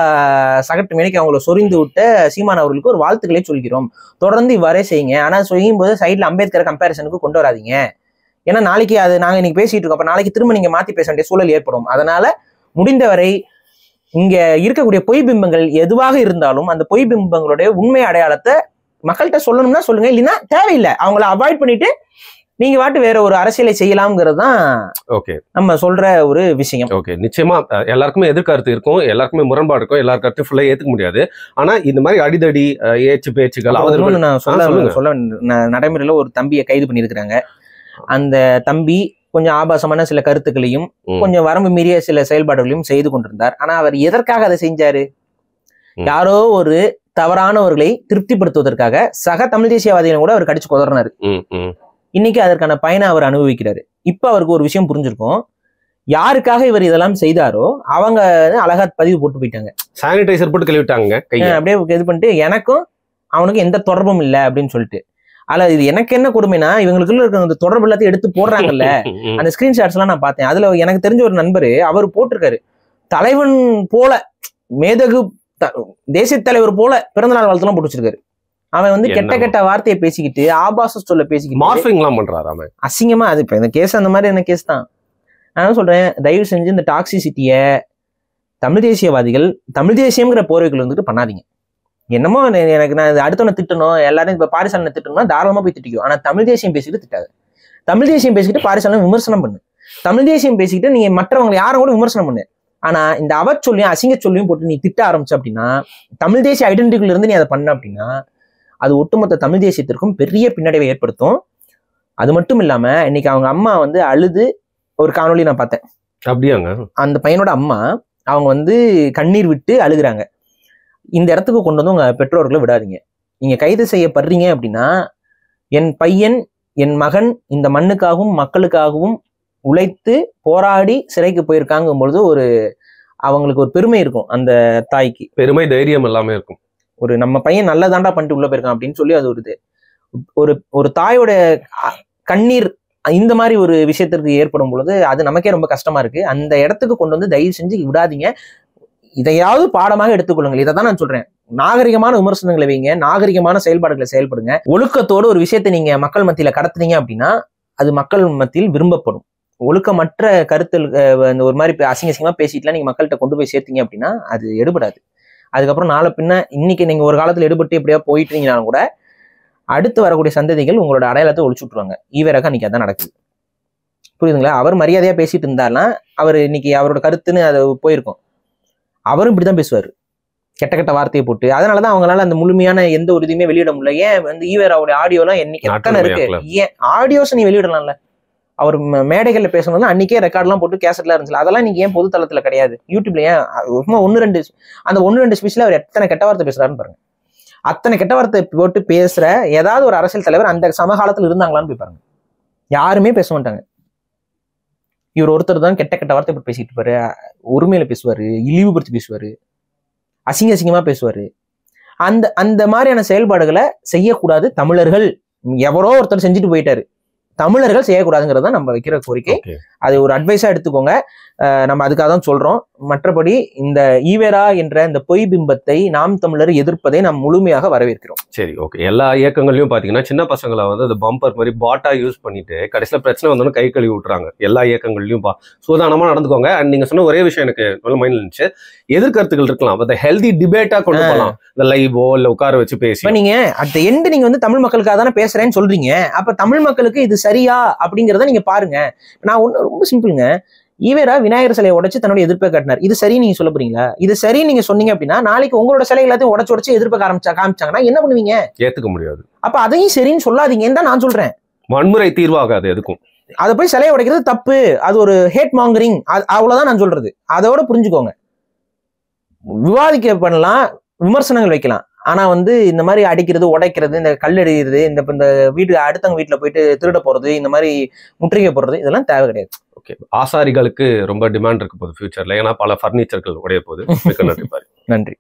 Speaker 2: சகட்டு மேனிக்கு அவங்கள சொரிந்து விட்ட சீமான் அவர்களுக்கு ஒரு வாழ்த்துக்களே சொல்கிறோம். தொடர்ந்து இவ்வாறே செய்யுங்க. ஆனா செய்யும் போது சைட்ல அம்பேத்கர் கம்பேரிசனுக்கு கொண்டு வராதிங்க. ஏன்னா நாளைக்கு அது நாங்க இன்னைக்கு பேசிட்டு இருக்கோம், அப்ப நாளைக்கு திரும்ப நீங்க மாத்தி பேச வேண்டிய சூழல் ஏற்படும். அதனால முடிந்தவரை இங்க இருக்கக்கூடிய பொய் பிம்பங்கள் எதுவாக இருந்தாலும் அந்த பொய் பிம்பங்களுடைய உண்மை அடையாளத்தை மக்கள்கிட்ட சொல்லணும்னா சொல்லுங்க, இல்லைன்னா தேவையில்லை. அவங்கள அவாய்ட் பண்ணிட்டு நீங்க வாட்டு வேற ஒரு அரசியலை செய்யலாம்ங்கிறது தான் நம்ம சொல்ற ஒரு விஷயம்.
Speaker 1: நிச்சயமா எல்லாருக்குமே எதிர்கருத்து இருக்கும், எல்லாருக்குமே முரண்பாடு இருக்கும், எல்லார் கருத்தையும் ஃபுல்லா ஏத்துக்க முடியாது. ஆனா இந்த மாதிரி அடிதடி ஏச்சு பேச்சுகள்
Speaker 2: நான் சொல்ல நடைமுறையில ஒரு தம்பியை கைது பண்ணியிருக்கிறாங்க. அந்த தம்பி கொஞ்சம் ஆபாசமான சில கருத்துக்களையும் கொஞ்சம் வரம்பு மீறிய சில செயல்பாடுகளையும் செய்து கொண்டிருந்தார். ஆனா அவர் எதற்காக அதை செஞ்சாரு? யாரோ ஒரு தவறானவர்களை திருப்திப்படுத்துவதற்காக சக தமிழ் தேசியவாதிகளும் கூட அவர் கடிச்சு கொதறினாரு. இன்னைக்கு அதற்கான பயனை அவர் அனுபவிக்கிறாரு. இப்ப அவருக்கு ஒரு விஷயம் புரிஞ்சிருக்கும், யாருக்காக இவர் இதெல்லாம் செய்தாரோ அவங்க அழகா பதிவு போட்டு போயிட்டாங்க,
Speaker 1: சானிடைசர் போட்டு கழுவிட்டாங்க,
Speaker 2: அப்படியே இது பண்ணிட்டு எனக்கும் அவனுக்கும் எந்த தொடர்பும் இல்லை அப்படின்னு சொல்லிட்டு. அல்ல இது எனக்கு என்ன கொடுமைனா, இவங்களுக்குள்ள இருக்கிற அந்த தொடர்பு எல்லாத்தையும் எடுத்து போடுறாங்கல்ல, அந்த ஸ்கிரீன்ஷாட்ஸ் எல்லாம் நான் பார்த்தேன். அதுல எனக்கு தெரிஞ்ச ஒரு நண்பரு அவர் போட்டிருக்காரு, தலைவன் போல மேதகு தேசிய தலைவர் போல பிறந்தநாள் வாழ்த்துலாம் போட்டு வச்சிருக்காரு. அவன் வந்து கெட்ட கெட்ட வார்த்தையை பேசிக்கிட்டு ஆபாச சொல்ல பேசிக்கிட்டு
Speaker 1: மார்ஃபிங்லாம் பண்றாரு அவன்
Speaker 2: அசிங்கமா. அது இப்ப இந்த கேஸ் அந்த மாதிரி என்ன கேஸ் தான். நான் சொல்றேன், தயவு செஞ்சு இந்த டாக்ஸிசிட்டிய தமிழ் தேசியவாதிகள் தமிழ் தேசியம்ங்கிற போர்வைகள் வந்துட்டு பண்ணாதீங்க. என்னமோ எனக்கு நான் அடுத்தவனை திட்டணும், எல்லாரும் இப்ப பாரிசாலனை திட்டணும்னா தாராளமா போய் திட்டிக்கும். ஆனா தமிழ் தேசியம் பேசிக்கிட்டு திட்டாது. தமிழ் தேசியம் பேசிக்கிட்டு பாரிசாலனை விமர்சனம் பண்ணு. தமிழ் தேசியம் பேசிக்கிட்டு நீங்க மற்றவங்களை யாரும் கூட விமர்சனம் பண்ணு. ஆனா இந்த அவச்சொல்லியும் அசிங்க சொல்லியும் போட்டு நீ திட்ட ஆரம்பிச்ச அப்படின்னா, தமிழ் தேசிய ஐடென்டிட்டில இருந்து நீ அதை பண்ண அப்படின்னா அது ஒட்டுமொத்த தமிழ் தேசியத்திற்கும் பெரிய பின்னடைவை ஏற்படுத்தும். அது மட்டும் இல்லாம இன்னைக்கு அவங்க அம்மா வந்து அழுது ஒரு காணொளி நான் பார்த்தேன்.
Speaker 1: அப்படியாங்க?
Speaker 2: அந்த பையனோட அம்மா அவங்க வந்து கண்ணீர் விட்டு அழுகுறாங்க. இந்த இடத்துக்கு கொண்டு வந்து உங்க பெற்றோர்களை விடாதீங்க. நீங்க கைது செய்யப்படுறீங்க அப்படின்னா, என் பையன் என் மகன் இந்த மண்ணுக்காகவும் மக்களுக்காகவும் உழைத்து போராடி சிறைக்கு போயிருக்காங்கும் பொழுது அவங்களுக்கு ஒரு பெருமை இருக்கும். அந்த தாய்க்கு
Speaker 1: பெருமை, தைரியம் எல்லாமே இருக்கும்.
Speaker 2: ஒரு நம்ம பையன் நல்லதாண்டா பண்ணிட்டு உள்ள போயிருக்கான் அப்படின்னு சொல்லி அது ஒரு ஒரு தாயோட கண்ணீர் இந்த மாதிரி ஒரு விஷயத்திற்கு ஏற்படும் பொழுது அது நமக்கே ரொம்ப கஷ்டமா இருக்கு. அந்த இடத்துக்கு கொண்டு வந்து தயவு செஞ்சு விடாதீங்க. இதையாவது பாடமாக எடுத்துக்கொள்ளுங்கள். இதை தான் நான் சொல்றேன். நாகரிகமான விமர்சனங்களை வைங்க, நாகரிகமான செயல்பாடுகளை செயல்படுங்க. ஒழுக்கத்தோடு ஒரு விஷயத்தை நீங்க மக்கள் மத்தியில கடத்துனீங்க அப்படின்னா அது மக்கள் மத்தியில் விரும்பப்படும். ஒழுக்கமற்ற கருத்தில் ஒரு மாதிரி அசிங்கமா பேசிட்டுலாம் நீங்க மக்கள்கிட்ட கொண்டு போய் சேர்த்தீங்க அப்படின்னா அது எடுபடாது. அதுக்கப்புறம் நாளை பின்ன இன்னைக்கு நீங்க ஒரு காலத்துல எடுபட்டு எப்படியா போயிட்டீங்கன்னாலும் கூட அடுத்து வரக்கூடிய சந்ததிகள் உங்களோட அடையாளத்தை ஒழிச்சு விட்டுருவாங்க. ஈவேராக்கா இன்னைக்கு அதான் நடக்குது. புரியுதுங்களா? அவர் மரியாதையா பேசிட்டு இருந்தாருன்னா அவர் இன்னைக்கு அவரோட கருத்துன்னு அது போயிருக்கும். அவரும் இப்படிதான் பேசுவாரு, கெட்ட கெட்ட வார்த்தையை போட்டு. அதனாலதான் அவங்களால அந்த முழுமையான எந்த ஒரு இதுவுமே வெளியிட முடியல. ஏன் வந்து ஈவேராவுடைய ஆடியோ எல்லாம் எத்தனை இருக்கு? ஏன் ஆடியோஸ் நீ வெளியிடலாம்ல? அவர் மேடைகள்ல பேசணும்னா அன்னைக்கே ரெக்கார்ட்லாம் போட்டு கேசட்லாம் இருந்துச்சு. அதெல்லாம் நீங்க ஏன் பொது தளத்துல கிடையாது? யூடியூப்ல ஏன் சும்மா 1-2 ஸ்பீச்ல அவர் எத்தனை கெட்ட வார்த்தை பேசுறாருன்னு பாருங்க. அத்தனை கெட்ட வார்த்தை போட்டு பேசுற ஏதாவது ஒரு அரசியல் தலைவர் அந்த சமகாலத்தில் இருந்தாங்களான்னு போய் பாருங்க. யாருமே பேச மாட்டாங்க. இவர் ஒருத்தர் தான் கெட்ட கெட்ட வார்த்தை போட்டு பேசிட்டு இருப்பாரு, உரிமையில பேசுவாரு, இழிவுபடுத்தி பேசுவாரு, அசிங்கமா பேசுவாரு. அந்த மாதிரியான செயல்பாடுகளை செய்யக்கூடாது. தமிழர்கள் எவரோ ஒருத்தர் செஞ்சுட்டு போயிட்டாரு, தமிழர்கள் செய்யக்கூடாதுங்கிறத நம்ம வைக்கிற கோரிக்கை. அது ஒரு அட்வைஸா எடுத்துக்கோங்க. நம்ம அதுக்காக தான் சொல்றோம். மற்றபடி இந்த ஈவேரா என்ற இந்த பொய் பிம்பத்தை நாம் தமிழர் எதிர்ப்பதை நாம் முழுமையாக வரவேற்கிறோம்.
Speaker 1: சரி, ஓகே. எல்லா இயக்கங்களையும் பாத்தீங்கன்னா சின்ன பசங்களை வந்து அந்த பம்பர் மாதிரி பாட்டா யூஸ் பண்ணிட்டு கடைசியில பிரச்சனை வந்தோன்னு கை கழுவி விட்டுறாங்க. எல்லா இயக்கங்கள்லயும் சூதானமா நடந்துக்கோங்க. அண்ட் நீங்க சொன்ன ஒரே விஷயம் எனக்கு நல்ல மைண்ட்ல இருந்துச்சு. எதிர்கருத்துக்கள் இருக்கலாம், அந்த ஹெல்தி டிபேட்டா கொண்டு போகலாம். இந்த லைவோ இல்ல உட்கார வச்சு பேசி
Speaker 2: நீங்க அட் எண்ட் நீங்க வந்து தமிழ் மக்களுக்காக தானே பேசுறேன்னு சொல்றீங்க. அப்ப தமிழ் மக்களுக்கு இது சரியா அப்படிங்கிறத நீங்க பாருங்க. நான் ஒண்ணு ரொம்ப சிம்பிளுங்க. ஈவேரா விநாயகர் சிலையை உடைச்சு தன்னுடைய எதிர்ப்பை காட்டினார். இது சரி நீங்க சொல்ல போறீங்களா? இது சரி நீங்க சொன்னீங்க அப்படின்னா நாளைக்கு உங்களோட சிலை எல்லாத்தையும் உடைச்சு எதிர்ப்பை காமிச்சாங்கன்னா என்ன பண்ணுவீங்க?
Speaker 1: ஏத்துக்க முடியாது.
Speaker 2: அப்ப அதையும் சரின்னு சொல்லாதீங்கன்னு தான் நான் சொல்றேன்.
Speaker 1: வன்முறை தீர்வாகாது எதுக்கும்.
Speaker 2: அதை போய் சிலையை உடைக்கிறது தப்பு, அது ஒரு ஹேட் மாங்கரிங், அவ்வளவுதான் நான் சொல்றது. அதோட புரிஞ்சுக்கோங்க. விவாதிக்க பண்ணலாம், விமர்சனங்கள் வைக்கலாம். ஆனா வந்து இந்த மாதிரி அடிக்கிறது, உடைக்கிறது, இந்த கல் அடிக்கிறது, இந்த வீட்டு அடுத்தவங்க வீட்டுல போயிட்டு திருட போறது, இந்த மாதிரி முற்றுகை போடுறது, இதெல்லாம் தேவை கிடையாது.
Speaker 1: ஓகே, ஆசாரிகளுக்கு ரொம்ப டிமாண்ட் இருக்கு போகுது ஃபியூச்சர்ல. ஏன்னா பல பர்னிச்சர்கள் உடைய போகுது. மிக்க நன்றி.
Speaker 2: நன்றி.